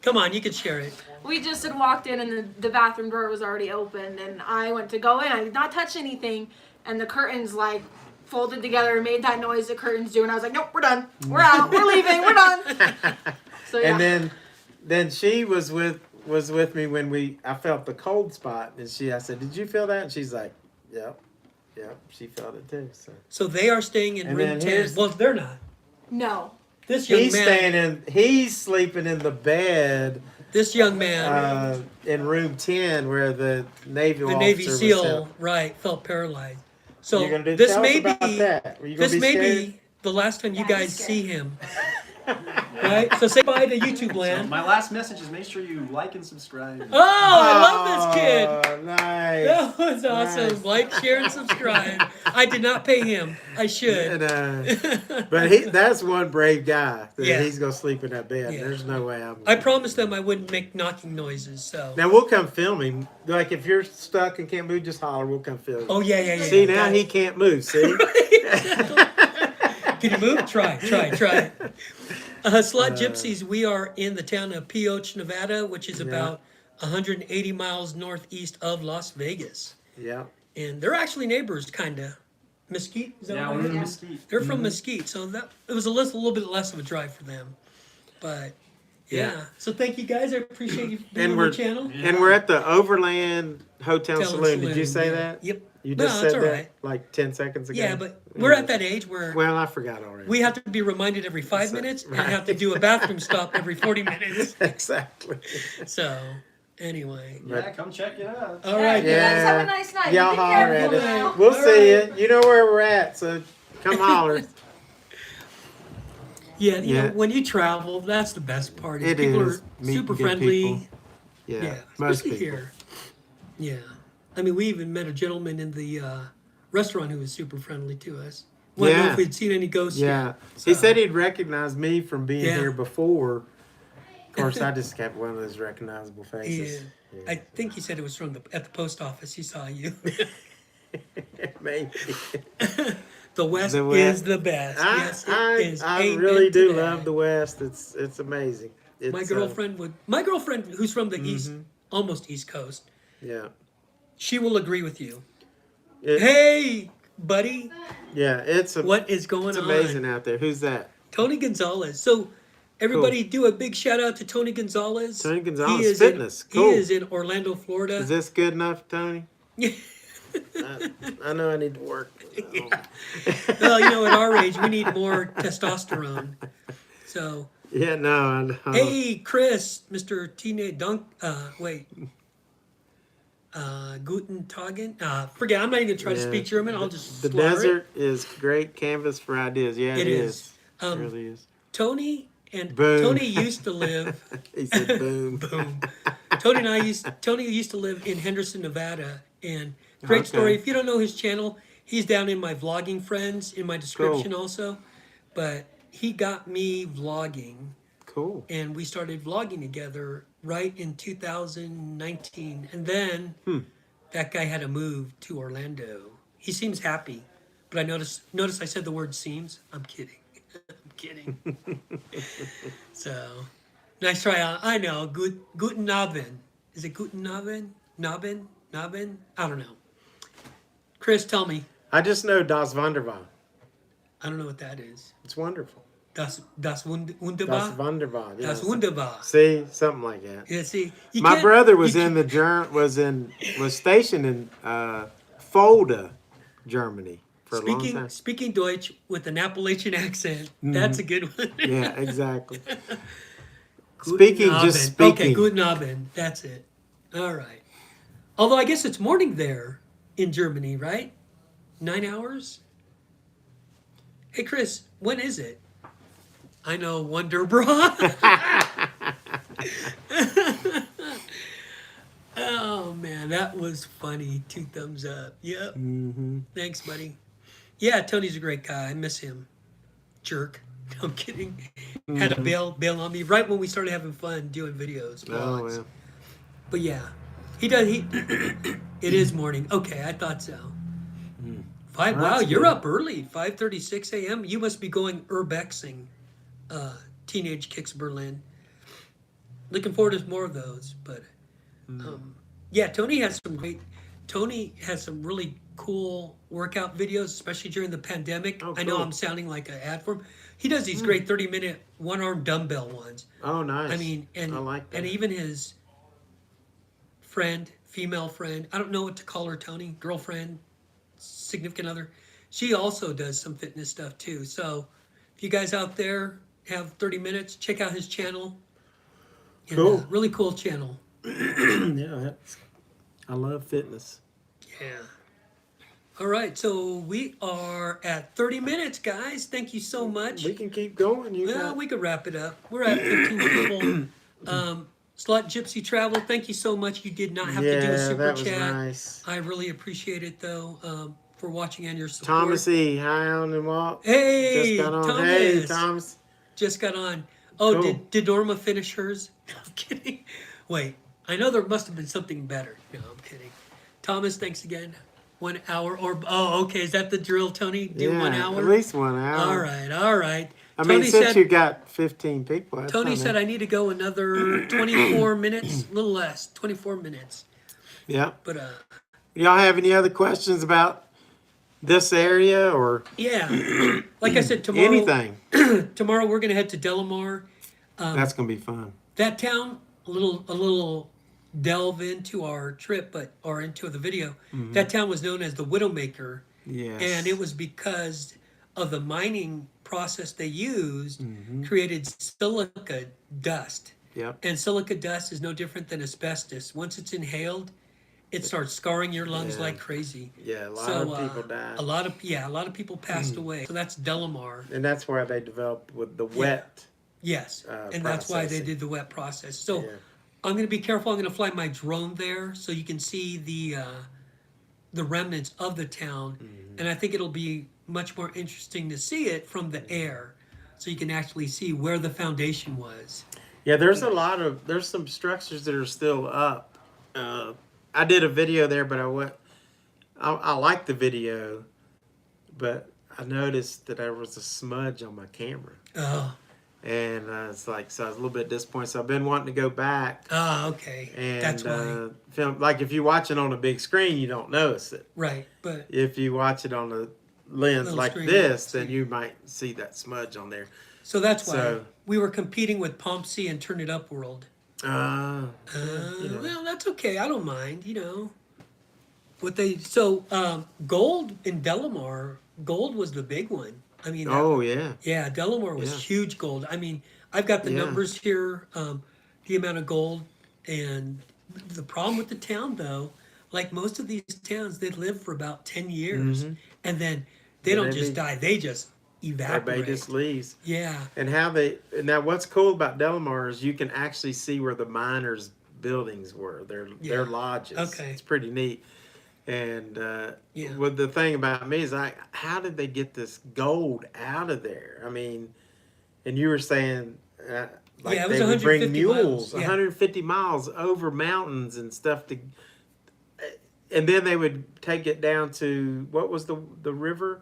Come on, you can share it. We just had walked in and the bathroom door was already open and I went to go in. I did not touch anything and the curtains like folded together and made that noise the curtains do and I was like, nope, we're done. We're out. We're leaving. We're done. So yeah. And then she was with me when I felt the cold spot, and I said, "Did you feel that?" And she's like, "Yep, she felt it too." So they are staying in And room then 10. here's- Well, they're not. No. This young man. He's sleeping in the bed This young man, in room 10 where the Navy the officer Navy was SEAL, held. right, felt paralyzed. So You're gonna this tell us may about be that. Are you gonna this be may scared? be the last time you Yeah, guys he's see him. Right? So say bye to YouTube So land. my last message is make sure you like and subscribe. Oh, I love this kid. Oh, nice. That was awesome. Nice. Like, share, and subscribe. I did not pay him. I should. But that's one brave guy. That Yeah. He's gonna sleep in that bed. Yeah. There's no way I promised them I wouldn't make knocking noises. So. Now we'll come film him. Like if you're stuck and can't move, just holler. We'll come film. Oh yeah. See now he can't move. See. Can you move? Try. Slot Gypsies, we are in the town of Pioche, Nevada, which is about 180 miles northeast of Las Vegas. Yeah. And they're actually neighbors, kind of. Mesquite? Is that Yeah, what we're it in is? Mesquite. They're from Mesquite, so that it was a little bit less of a drive for them. But, yeah. So thank you guys. I appreciate you being on we're the channel. and we're at the Overland Hotel Hotel Saloon. Did you Saloon, say yeah. that? Yep. You No, just that's said all that right. like 10 seconds ago. Yeah, but we're at that age where Well, I forgot already. we have to be reminded every 5 minutes and right. have to do a bathroom stop every 40 minutes. Exactly. So, anyway. Yeah, come check it out. All right, You Yeah. guys have a nice night. Y'all Be holler careful at now. us. We'll All see right. you. You know where we're at, so come holler. Yeah, you Yeah. know, when you travel, that's the best part. Is It people is. are Meeting super good friendly. people. Yeah, Yeah, most especially people. here. Yeah. I mean, we even met a gentleman in the restaurant who was super friendly to us. Wanted to know Yeah. if we'd seen any ghosts Yeah, yet. he So- said he'd recognize me from being Yeah. here before. Of course, I just kept one of those recognizable Yeah. faces. I think he said it was from at the post office. He saw you. Maybe. The West The West. is the best. Yes, it I is. really Amen do to that. love the West. It's amazing. It's, My girlfriend who's from the East, Mm-hmm. almost East Coast, Yeah. she will agree with you. It- Hey, buddy, Yeah, what is going it's on? amazing out there. Who's that? Tony Gonzalez. So, everybody, do a big shout out to Tony Gonzalez. Tony Gonzalez He is Fitness. He Cool. is in Orlando, Florida. Is this good enough, Tony? I know I need to work. Well, you know, at our age, we need more testosterone. So, Yeah, no, I know. hey, Chris, Mr. Teenage Dunk. Guten Tagen. Forget. I'm not even gonna try to Yeah. speak German. I'll just The slaughter desert is great canvas for ideas. Yeah, It it is. is. It Um, really is. Tony and Boom. Tony used to live. He said boom. Boom. Tony used to live in Henderson, Nevada, and great Okay. story. If you don't know his channel, he's down in my vlogging friends in my description also. But he got me vlogging, Cool. and we started vlogging together right in 2019. And then that guy had to move to Orlando. He seems happy, but I notice I said the word seems. I'm kidding. I'm kidding. So, nice try out. I know. Guten Abend. Is it Guten Abend? Nabend? Nabend? I don't know. Chris, tell me. I just know Das Wunderbar. I don't know what that is. It's wonderful. Das Das Wunderbar? Wunderbar. Yeah. Das Wunderbar. See, something like that. Yeah, see, you My can't- brother was you in can't- was stationed in Fulda, Germany for a long time. Speaking Deutsch with an Appalachian accent. That's a good one. Yeah, exactly. Guten Speaking, Abend. just speaking. Okay, Guten Abend. That's it. All right. Although I guess it's morning there in Germany, right? 9 hours? Hey, Chris, when is it? I know, Wonder Bra. Oh man, that was funny. 2 thumbs up. Yep. Mm-hmm. Thanks, buddy. Yeah, Tony's a great guy. I miss him. Jerk. I'm kidding. Had to bail on me right when we started having fun doing videos. Oh, vlogs. well. But yeah, he does. It is morning. Okay, I thought so. Five. Well, Wow, that's you're good. up early. 5:36 a.m. You must be going urbexing. Teenage Kicks Berlin. Looking forward to more of those. But yeah, Tony has some really cool workout videos, especially during the pandemic. Oh, I know cool. I'm sounding like an ad for him. He does these great 30-minute one-arm dumbbell ones. Oh, nice. I mean, and I like that. and even his female friend, I don't know what to call her, Tony, girlfriend, significant other, she also does some fitness stuff too. So if you guys out there have 30 minutes, check out his channel. And, Cool. really cool channel. Yeah, I love fitness. Yeah. All right, so we are at 30 minutes, guys. Thank you so much. We can keep going. Well, we could wrap it up. We're at 15 people. Slut Gypsy Travel, thank you so much. You did not have to do a super that was chat. nice. I really appreciate it, though, for watching and your support. Thomas E. Hi on and walk. Hey, Just got on. Thomas. Hey, Thomas. Just got on. Oh, Cool. did Norma finish hers? No, I'm kidding. Wait, I know there must have been something better. No, I'm kidding. Thomas, thanks again. 1 hour okay, is that the drill, Tony? Do 1 hour? At least 1 hour. All right. I mean, Tony since said, you got 15 people. That's Tony not said bad. I need to go another 24 minutes, a little less, 24 minutes. Yeah. But Y'all have any other questions about this area or yeah, like I said, tomorrow anything? tomorrow we're gonna head to Delamar. That's gonna be fun. That town, a little delve into our trip, or into the video. That town was known as the Widowmaker, Yes. and it was because of the mining process they used created silica dust. Yep. And silica dust is no different than asbestos. Once it's inhaled, it starts scarring your lungs Yeah. like crazy. Yeah, a lot So, of people died. A lot of people passed away. So that's Delamar. And that's where they developed with the wet. Yes, and that's why they processing. did the wet process. So Yeah. I'm going to be careful. I'm going to fly my drone there so you can see the remnants of the town, and I think it'll be much more interesting to see it from the air, so you can actually see where the foundation was. Yeah, there's some structures that are still up. I did a video there, but I liked the video, but I noticed that there was a smudge on my camera. Oh, And it's like, so I was a little bit disappointed. So I've been wanting to go back okay. and That's why. film. Like if you watch it on a big screen, you don't notice it. Right, but If you watch it on a lens Little like screen, this, see. then you might see that smudge on there. so that's why So- we were competing with Pompsy and Turn It Up World. Yeah. Well, that's okay. I don't mind. Gold in Delamar, gold was the big one. I mean, Oh yeah. yeah, Delamar was Yeah. huge gold. I mean, I've got the Yeah. numbers here, the amount of gold, and the problem with the town, though, like most of these towns, they live for about 10 years, and then they Yeah, don't they just be- die; they just evaporate. Everybody just leaves. Yeah, And now what's cool about Delamar is you can actually see where the miners' buildings were, their Yeah. lodges. Okay. It's pretty neat. And Yeah. what the thing about me is how did they get this gold out of there? I mean, and you were saying like Yeah, it was they would bring 150 mules, miles, yeah. 150 miles over mountains and stuff and then they would take it down to what was the river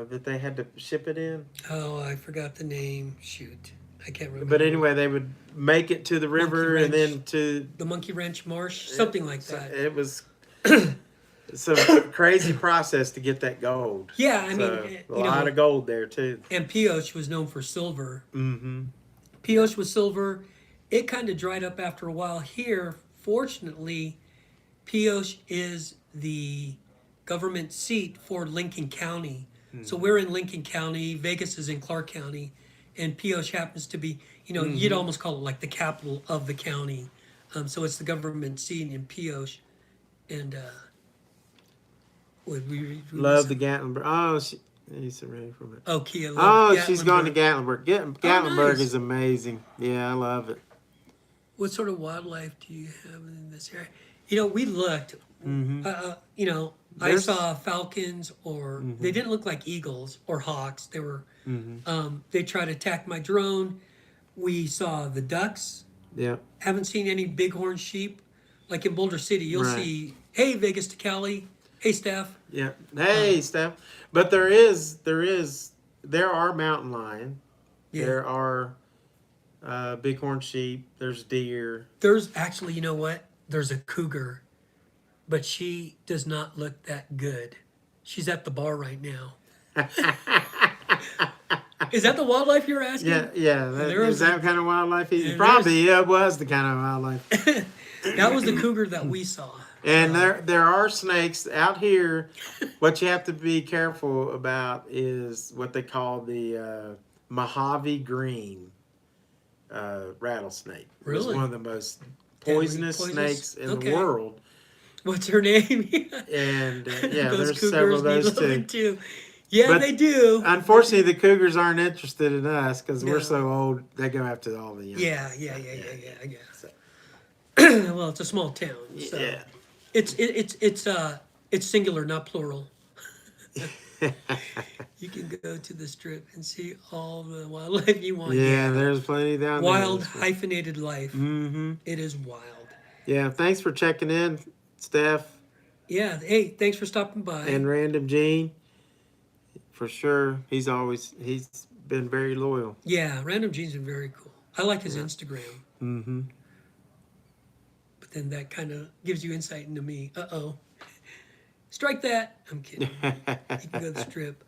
that they had to ship it in? Oh, I forgot the name. Shoot, I can't remember. But anyway, they would make it to the river and Wrench. then to the Monkey Wrench Marsh, something like so that. it was some crazy process to get that gold. Yeah, I mean, So, a lot of gold there too. and Pioche was known for silver. Mm-hmm. Pioche was silver. It kind of dried up after a while here. Fortunately, Pioche is the government seat for Lincoln County. So we're in Lincoln County. Vegas is in Clark County. And Pioche happens to be, you'd almost call it like the capital of the county. So it's the government seat in Pioche. And Love the Gatlin. Oh, He's ready for it. Oh, Kia-belle. Oh, she's going to Gatlinburg. Gatlinburg. Gatlinburg nice. is amazing. Yeah, I love it. What sort of wildlife do you have in this area? You know, we looked. You know, I There's- saw falcons, or they didn't look like eagles or hawks. They were. They tried to attack my drone. We saw the ducks. Yeah. Haven't seen any bighorn sheep. Like in Boulder City, you'll Right. see. Hey, Vegas to Cali. Hey, Steph. Yeah. Hey, Steph. But there are mountain lion. Yeah. There are bighorn sheep. There's deer. There's actually, you know what? There's a cougar, but she does not look that good. She's at the bar right now. Is that the wildlife you're asking? Yeah. There Is was that kind of wildlife? and Probably it was the kind of wildlife. That was the cougar that we saw. And there are snakes out here. What you have to be careful about is what they call the Mojave Green rattlesnake. Really? It's one of the most Deadly poisonous poisonous? snakes in Okay. the world. What's her name? And yeah, Those there's several of cougars those need loving too. too. Yeah, But they do. Unfortunately, the cougars aren't interested in us because No. we're so old. They go after all the young. Yeah, I guess. Well, it's a small town, so Yeah. it's singular, not plural. You can go to the strip and see all the wildlife you want. Yeah, there's plenty down Wild there. hyphenated life. Mm-hmm. It is wild. Yeah, thanks for checking in, Steph Yeah. Hey, thanks for stopping by. and Random Gene. For sure, he's been very loyal. Yeah, Random Gene's been very cool. I like his Instagram, Mm-hmm. but then that kind of gives you insight into me. Uh-oh. Strike that. I'm kidding. You can go to the strip.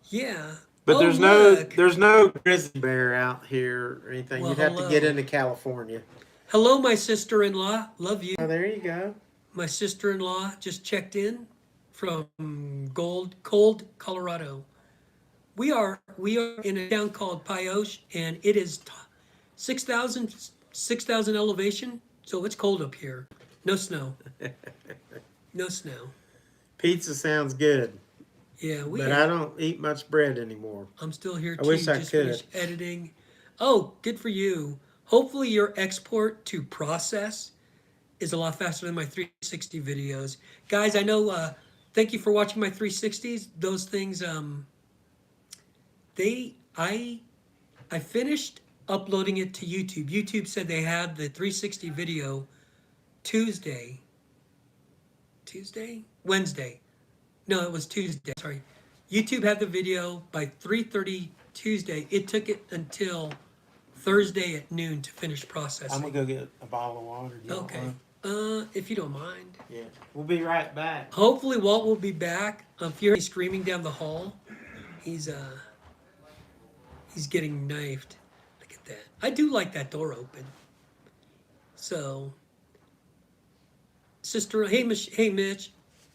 Yeah. But Oh, there's look. no grizzly bear out here or anything. Well, You'd have to get hello. into California. Hello, my sister-in-law. Love you. Oh, there you go. My sister-in-law just checked in from cold Colorado. We are in a town called Pioche, and it is 6,000 elevation, so it's cold up here. No snow. No snow. Pizza sounds good, Yeah, but I don't eat much bread anymore. I'm still here I too. wish I Just could. finished editing. Oh, good for you. Hopefully your export to process is a lot faster than my 360 videos. Guys, I know, thank you for watching my 360s. Those things, I finished uploading it to YouTube. YouTube said they had the 360 video Wednesday. No, it was Tuesday. Sorry. YouTube had the video by 3:30 Tuesday. It took it until Thursday at noon to finish processing. I'm gonna go get a bottle of water. You want Okay. one? If you don't mind. Yeah. We'll be right back. Hopefully Walt will be back. If you're screaming down the hall, he's getting knifed. Look at that. I do like that door open. So, sister, hey Mitch,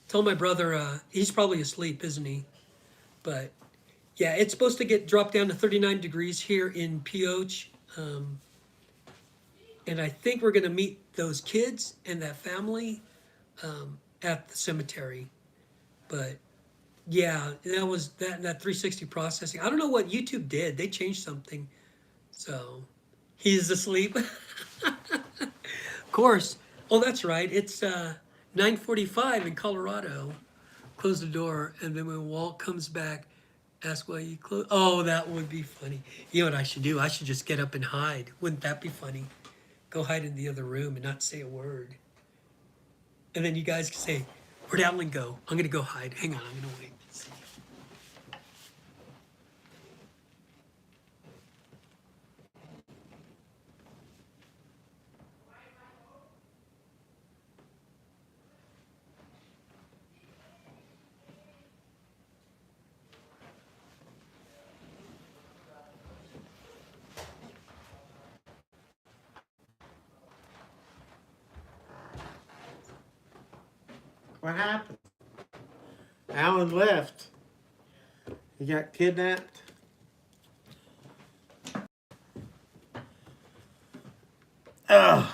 tell my brother he's probably asleep, isn't he? But yeah, it's supposed to get dropped down to 39 degrees here in Pioche. And I think we're gonna meet those kids and that family at the cemetery. But yeah, that was that 360 processing. I don't know what YouTube did. They changed something. So he's asleep. Of course. Oh, that's right. It's 9:45 in Colorado. Close the door, and then when Walt comes back, ask why you close. Oh, that would be funny. You know what I should do? I should just get up and hide. Wouldn't that be funny? Go hide in the other room and not say a word. And then you guys can say, "Where'd Alan go?" I'm gonna go hide. Hang on, I'm gonna wait. Let's see. What happened? Alan left. He got kidnapped. Ugh.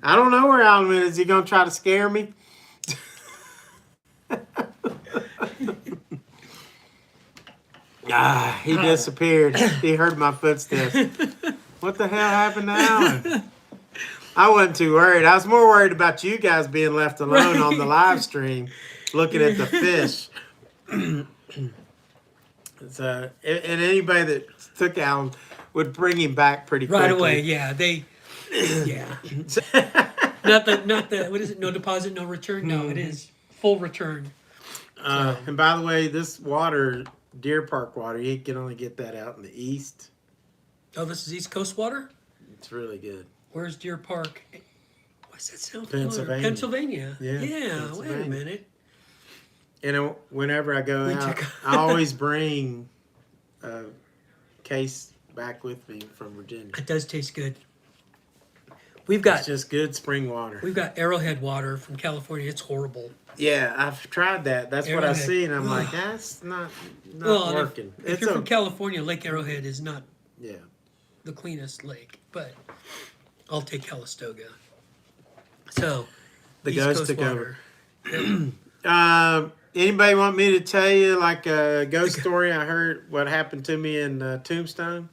I don't know where Alan is. Is he gonna try to scare me? He disappeared. He heard my footsteps. What the hell happened to Alan? I wasn't too worried. I was more worried about you guys being left alone on the live stream, looking at the fish. So, and anybody that took Alan would bring him back pretty quickly. Right away, yeah. Yeah. not the. What is it? No deposit, no return. No, it is full return. And by the way, this water, Deer Park water, you can only get that out in the east. Oh, this is East Coast water. It's really good. Where's Deer Park? What's that sound? Pennsylvania. Pennsylvania. Yeah, Yeah. Pennsylvania. Wait a minute. And whenever I go out, check- I always bring a case back with me from Virginia. It does taste good. We've It's got just good spring water. Arrowhead water from California. It's horrible. Yeah, I've tried that. That's what I Arrowhead. see, and I'm like, that's not Well, and working. if you're from California, Lake Arrowhead is not yeah. the cleanest lake, but I'll take Calistoga. So, The East ghost Coast took water. Anybody want me to tell you like a ghost story I heard what happened to me in Tombstone?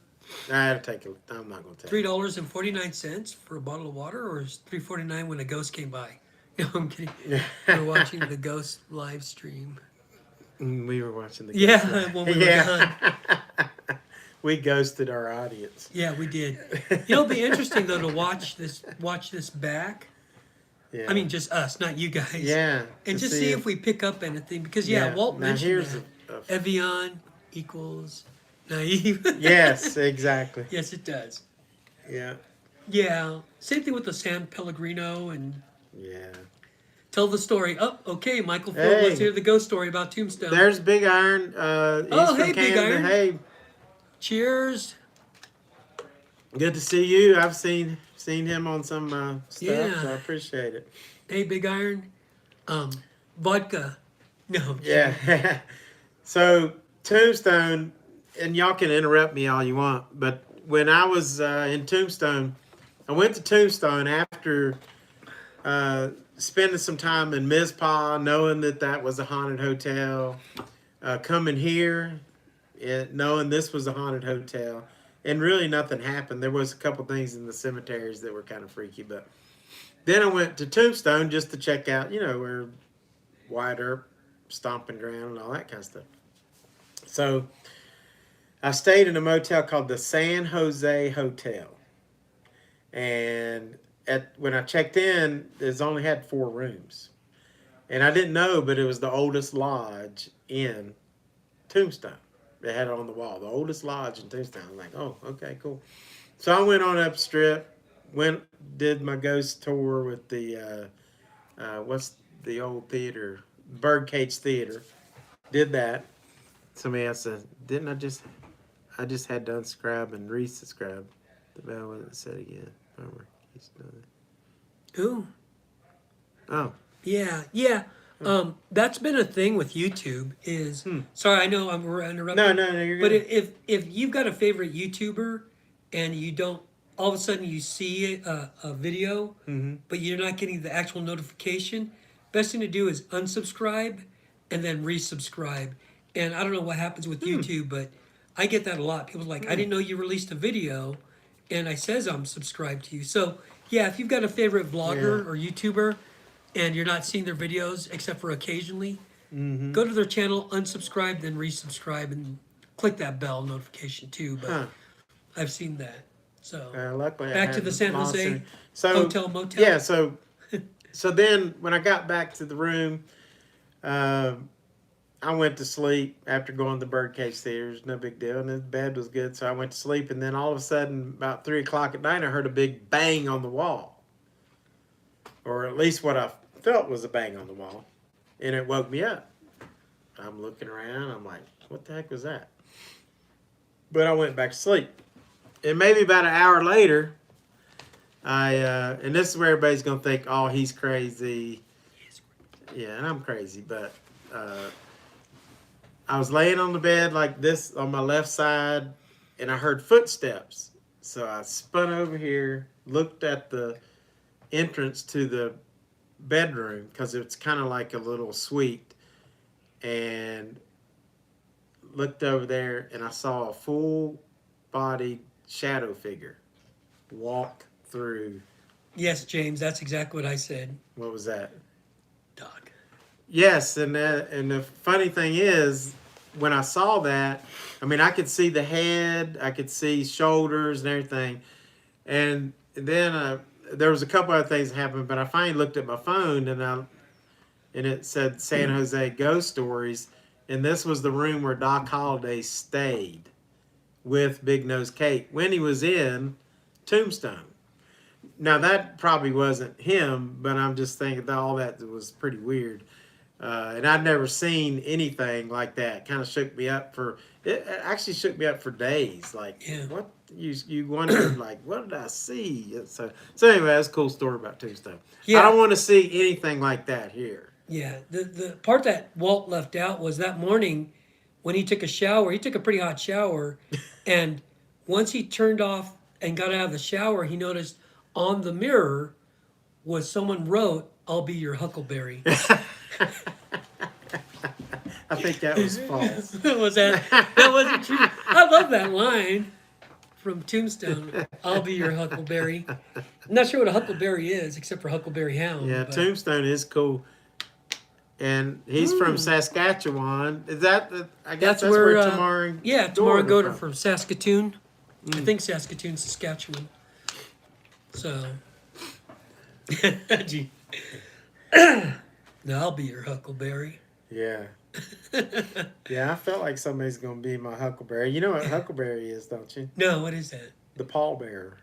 I had to take it. I'm not going to tell you. $3.49 for a bottle of water, or is $3.49 when a ghost came by? No, I'm kidding. We're watching the ghost live stream. We were watching the ghost. Yeah, when we were done. We ghosted our audience. Yeah, we did. It'll be interesting though to watch this back. Yeah. I mean, just us, not you guys. Yeah. And to just see if we pick up anything, because Walt now mentioned here's that a- Evian equals naive. Yes, exactly. Yes, it does. Yeah. Yeah. Same thing with the San Pellegrino and Yeah. tell the story. Oh, okay, Michael Phil, Hey. let's hear the ghost story about Tombstone. There's Big Iron. He's from hey, Big Canada. Iron. Hey, Cheers. good to see you. I've seen him on some stuff, Yeah. so I appreciate it. Hey, Big Iron. Vodka. No. Yeah. So Tombstone, and y'all can interrupt me all you want, but when I was in Tombstone, I went to Tombstone after spending some time in Mizpah, knowing that was a haunted hotel, coming here, knowing this was a haunted hotel, and really nothing happened. There was a couple things in the cemeteries that were kind of freaky, but then I went to Tombstone just to check out, where Wyatt Earp, stomping ground and all that kind of stuff. So I stayed in a motel called the San Jose Hotel. And when I checked in, it only had 4 rooms. And I didn't know, but it was the oldest lodge in Tombstone. They had it on the wall, the oldest lodge in Tombstone. I'm like, oh, okay, cool. So I went on up strip, did my ghost tour with the, what's the old theater? Birdcage Theater. Did that. Somebody else said, didn't I just had to unsubscribe and resubscribe. The bell wasn't set again. Ooh. Oh. Yeah. That's been a thing with YouTube. Sorry, I know we're interrupting. No, you're But good. if you've got a favorite YouTuber and you don't, all of a sudden you see a video, but you're not getting the actual notification, best thing to do is unsubscribe and then resubscribe. And I don't know what happens with YouTube, but I get that a lot. People are like, I didn't know you released a video, and I says I'm subscribed to you. So yeah, if you've got a favorite vlogger or YouTuber and you're not seeing their videos except for occasionally, go to their channel, unsubscribe, then resubscribe, and click that bell notification too. But I've seen that. So Luckily, back to the San Jose hotel motel. Yeah, so then when I got back to the room, I went to sleep after going to the Birdcage Theater. It was no big deal, and the bed was good, so I went to sleep. And then all of a sudden, about 3 o'clock at night, I heard a big bang on the wall, or at least what I felt was a bang on the wall, and it woke me up. I'm looking around. I'm like, what the heck was that? But I went back to sleep. And maybe about an hour later, and this is where everybody's going to think, oh, he's crazy. Yeah, and I'm crazy, but I was laying on the bed like this on my left side, and I heard footsteps. So I spun over here, looked at the entrance to the bedroom, because it's kind of like a little suite, and looked over there and I saw a full-bodied shadow figure walk through. Yes, James, that's exactly what I said. What was that? Dog. Yes, and the funny thing is, when I saw that, I mean, I could see the head, I could see shoulders and everything, and then there was a couple other things that happened. But I finally looked at my phone and it said San Jose Ghost Stories, and this was the room where Doc Holliday stayed with Big Nose Kate when he was in Tombstone. Now that probably wasn't him, but I'm just thinking that all that was pretty weird. And I'd never seen anything like that. Kind of shook me up it actually shook me up for days. Like, Yeah. what you wondered, like, what did I see? So anyway, that's a cool story about Tombstone. Yeah. I don't want to see anything like that here. Yeah, the part that Walt left out was that morning when he took a shower. He took a pretty hot shower, and once he turned off and got out of the shower, he noticed on the mirror was someone wrote, "I'll be your Huckleberry." I think that was false. That wasn't true. I love that line from Tombstone. "I'll be your Huckleberry." I'm not sure what a Huckleberry is, except for Huckleberry Hound. Yeah, but- Tombstone is cool. And he's from Saskatchewan. Is that I guess that's where Tamar and yeah, Tamar and Gordon Goder from Saskatoon. I think Saskatoon, Saskatchewan. So, gee. Now I'll be your Huckleberry. Yeah. Yeah, I felt like somebody's going to be my Huckleberry. You know what Huckleberry is, don't you? No, what is that? The pallbearer.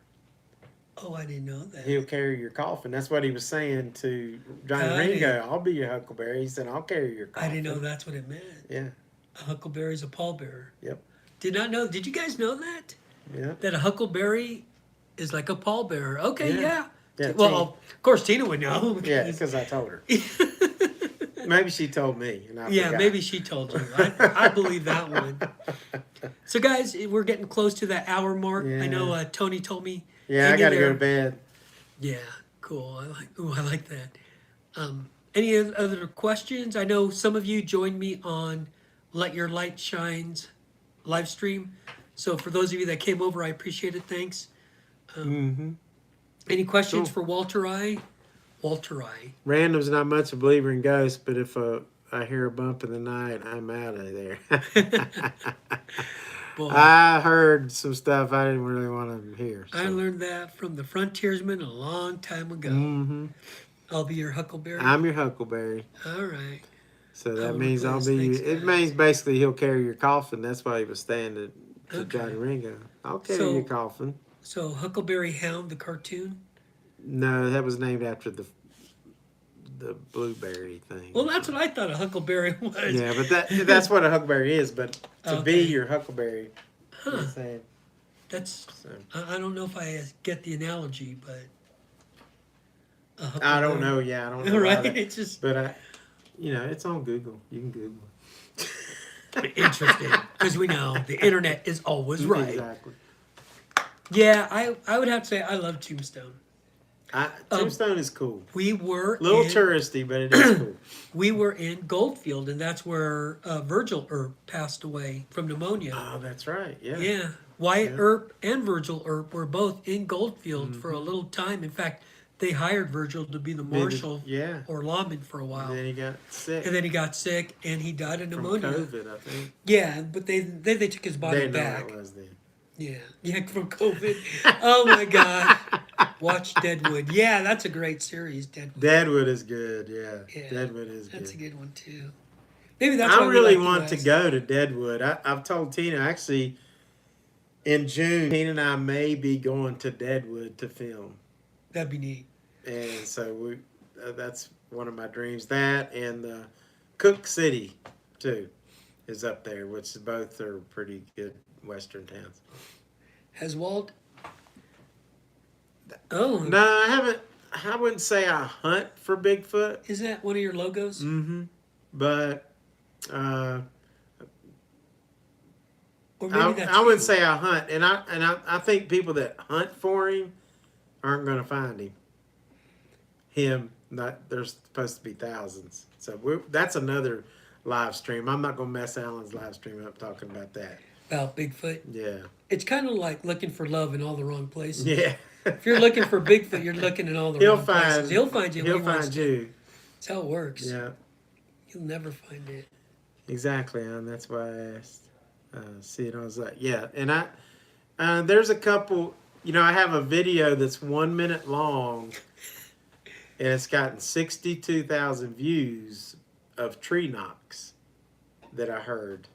Oh, I didn't know that. He'll carry your coffin. That's what he was saying to Johnny I Ringo. didn't- I'll be your Huckleberry. He said, I'll carry your I coffin. didn't know that's what it meant. Yeah. A huckleberry's a pallbearer. Yep. Did not know. Did you guys know that? Yeah. That a huckleberry is like a pallbearer. Okay, Yeah. yeah. Yeah, Well, Tina. of course Tina would know. Yeah, because- because I told her. Maybe she told me. And I Yeah, forgot. maybe she told you. I believe that one. So, guys, we're getting close to that hour mark. I know Tony told me. Yeah, I hang in got to go there. to bed. Yeah, cool. I like that. Any other questions? I know some of you joined me on Let Your Light Shine's live stream. So for those of you that came over, I appreciate it. Thanks. Any questions for Walter I? Walter I. Random's not much a believer in ghosts, but if I hear a bump in the night, I'm out of there. Boy, I heard some stuff I didn't really want to hear. I learned that from the Frontiersman a long time ago. Mm-hmm. I'll be your Huckleberry. I'm your Huckleberry. All right. So that will means I'll replace- be you. thanks, It guys. means basically he'll carry your coffin. That's why he was saying to Okay. Johnny Ringo. I'll carry So- your coffin. So Huckleberry Hound, the cartoon. No, that was named after the blueberry thing. Well, that's what I thought a Huckleberry was. Yeah, but that's what a huckleberry is. But to be Okay. your huckleberry, Huh. I'm saying, That's. so. I don't know if I get the analogy, but. a I don't huckleberry- know. Yeah, I don't know. Right? about it. It's just But it's on Google. You can Google it. interesting because we know the internet is always right. Exactly. Yeah, I would have to say I love Tombstone. Tombstone is cool. We were A little in, touristy, but it is cool. we were in Goldfield, and that's where Virgil Earp passed away from pneumonia. Oh, that's right. Yeah. Yeah, Wyatt Yeah. Earp and Virgil Earp were both in Goldfield Mm-hmm. for a little time. In fact, they hired Virgil to be the marshal Yeah. or lawman for a while. And then he got sick And then he got sick and he died of from pneumonia. COVID, I think. Yeah, but they took his body They know back. it was then. Yeah, from COVID. Oh my God. Watch Deadwood. Yeah, that's a great series, Deadwood. Deadwood is good. Yeah. Yeah, Deadwood is That's a good. good one too. Maybe that's why I we really like want the to go to Deadwood. I've told Tina actually in June. Tina and I may be going to Deadwood to film, That'd be neat. and so that's one of my dreams. That and Cook City too is up there, which both are pretty good Western towns. Has Walt? Oh, No, I haven't. I wouldn't say I hunt for Bigfoot. is that one of your logos? Mm-hmm. But Or maybe that's I wouldn't you. say I hunt, and I think people that hunt for him aren't going to find him. There's supposed to be thousands, so that's another. live stream. I'm not gonna mess Alan's live stream up talking about that. About Bigfoot. Yeah. It's kind of like looking for love in all the wrong places. Yeah. If you're looking for Bigfoot, you're looking in all the He'll wrong find. places. He'll find you. He'll when he wants find to. you. That's how it works. Yeah. You'll never find it. Exactly, and that's why I asked. See, and I was like, yeah, and there's a couple. You know, I have a video that's 1 minute long, and it's gotten 62,000 views of tree knocks that I heard.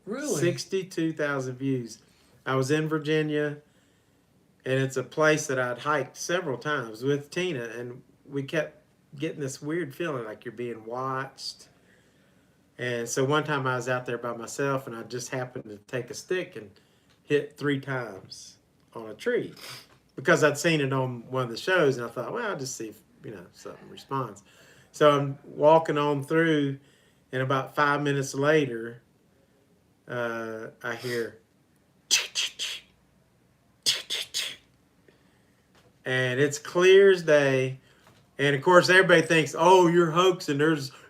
Really? 62,000 views. I was in Virginia, and it's a place that I'd hiked several times with Tina, and we kept getting this weird feeling like you're being watched. And so one time I was out there by myself, and I just happened to take a stick and hit 3 times on a tree because I'd seen it on one of the shows, and I thought, well, I'll just see if, something responds. So I'm walking on through, and about 5 minutes later, I hear, and it's clear as day. And of course, everybody thinks, oh, you're hoaxing.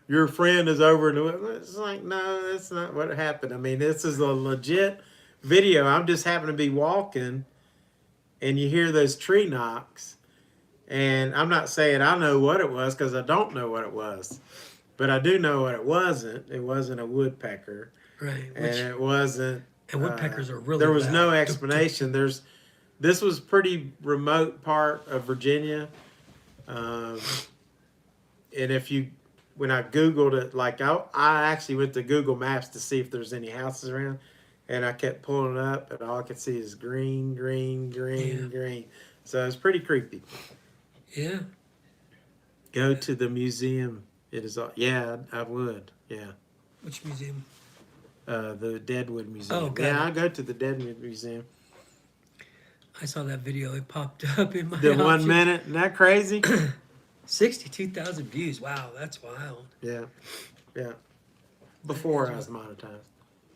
Your friend is over. It's like, no, that's not what happened. I mean, this is a legit video. I'm just happened to be walking, and you hear those tree knocks. And I'm not saying I know what it was, because I don't know what it was. But I do know what it wasn't. It wasn't a woodpecker. Right. And it wasn't. And woodpeckers are really There was loud. no explanation. This was pretty remote part of Virginia. And when I Googled it, like I actually went to Google Maps to see if there's any houses around, and I kept pulling it up, and all I could see is green, green, green, green. So it's pretty creepy. Yeah. Go to the museum. It is all, yeah, I would. Yeah. Which museum? The Deadwood Museum. Oh, God. Yeah, I go to the Deadwood Museum. I saw that video. It popped up in my The 1 options. minute, isn't that crazy? 62,000 views. Wow, that's wild. Yeah, yeah. Before I was monetized.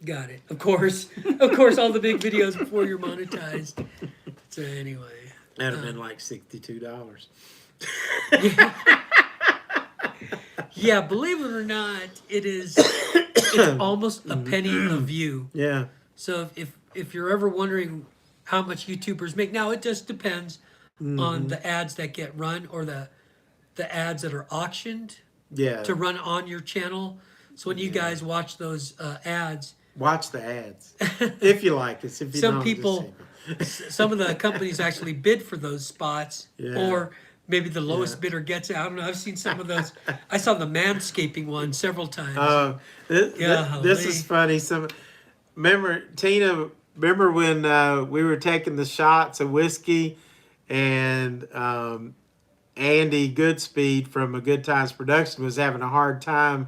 Got it. Of course. Of course, all the big videos before you're monetized. So anyway. That'd have been like $62. Yeah, believe it or not, it's almost a penny a view. Yeah. So if you're ever wondering how much YouTubers make, now it just depends on the ads that get run or the ads that are auctioned Yeah. to run on your channel. So when you guys watch those ads, Watch the ads if you like us. If you some don't, people, some of the companies actually bid for those spots, Yeah. or maybe the lowest Yeah. bidder gets it. I don't know. I've seen some of those. I saw the manscaping one several times. This is funny. Remember, Tina, when we were taking the shots of whiskey, and Andy Goodspeed from A Good Times Production was having a hard time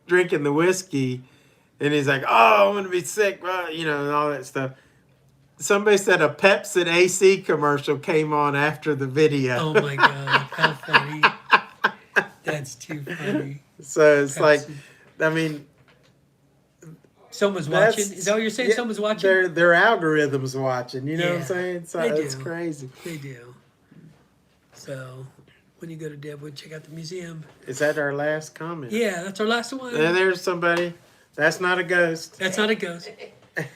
drinking the whiskey, and he's like, oh, I'm going to be sick, well, and all that stuff. Somebody said a Pepsi AC commercial came on after the video. Oh my God, how funny. That's too funny. So it's Pepsi. like, I mean, Someone's that's- watching. Is that what you're saying? yeah, Someone's watching? Their algorithms watching. You know what I'm Yeah, saying? So they it's do. crazy. They do. So when you go to Deadwood, check out the museum. Is that our last comment? Yeah, that's our last one. And there's somebody. That's not a ghost. That's not a ghost.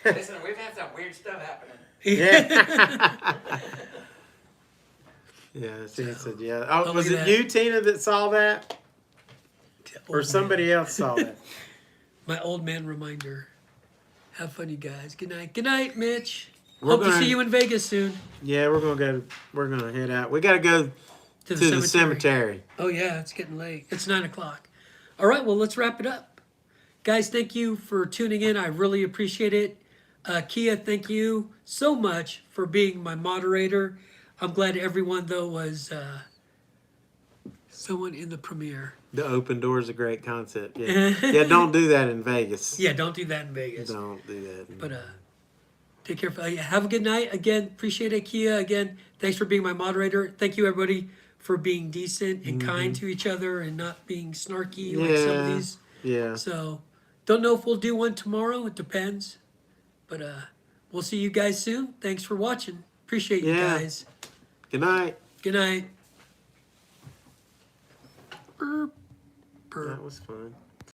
Listen, we've had some weird stuff happening. Yeah. Yeah. Tina said, yeah. Oh, Oh, was look it at you, Tina, that saw that, or somebody else saw that? My old man reminder. Have fun, you guys. Good night. Good night, Mitch. We're Hope to gonna- see you in Vegas soon. Yeah, we're gonna head out. We gotta go to the cemetery. Oh yeah, it's getting late. It's 9:00. All right, well let's wrap it up, guys. Thank you for tuning in. I really appreciate it. Kia, thank you so much for being my moderator. I'm glad everyone though was someone in the premiere. The open door is a great concept. Yeah, yeah. Don't do that in Vegas. Yeah, don't do that in Vegas. Don't do that. But take care. Have a good night. Again, appreciate it, Kia. Again, thanks for being my moderator. Thank you, everybody, for being decent and kind to each other and not being snarky like some of these. Yeah. So, don't know if we'll do one tomorrow. It depends. But we'll see you guys soon. Thanks for watching. Appreciate you Yeah. guys. Good night. Good night. Burp. Burp. That was fun.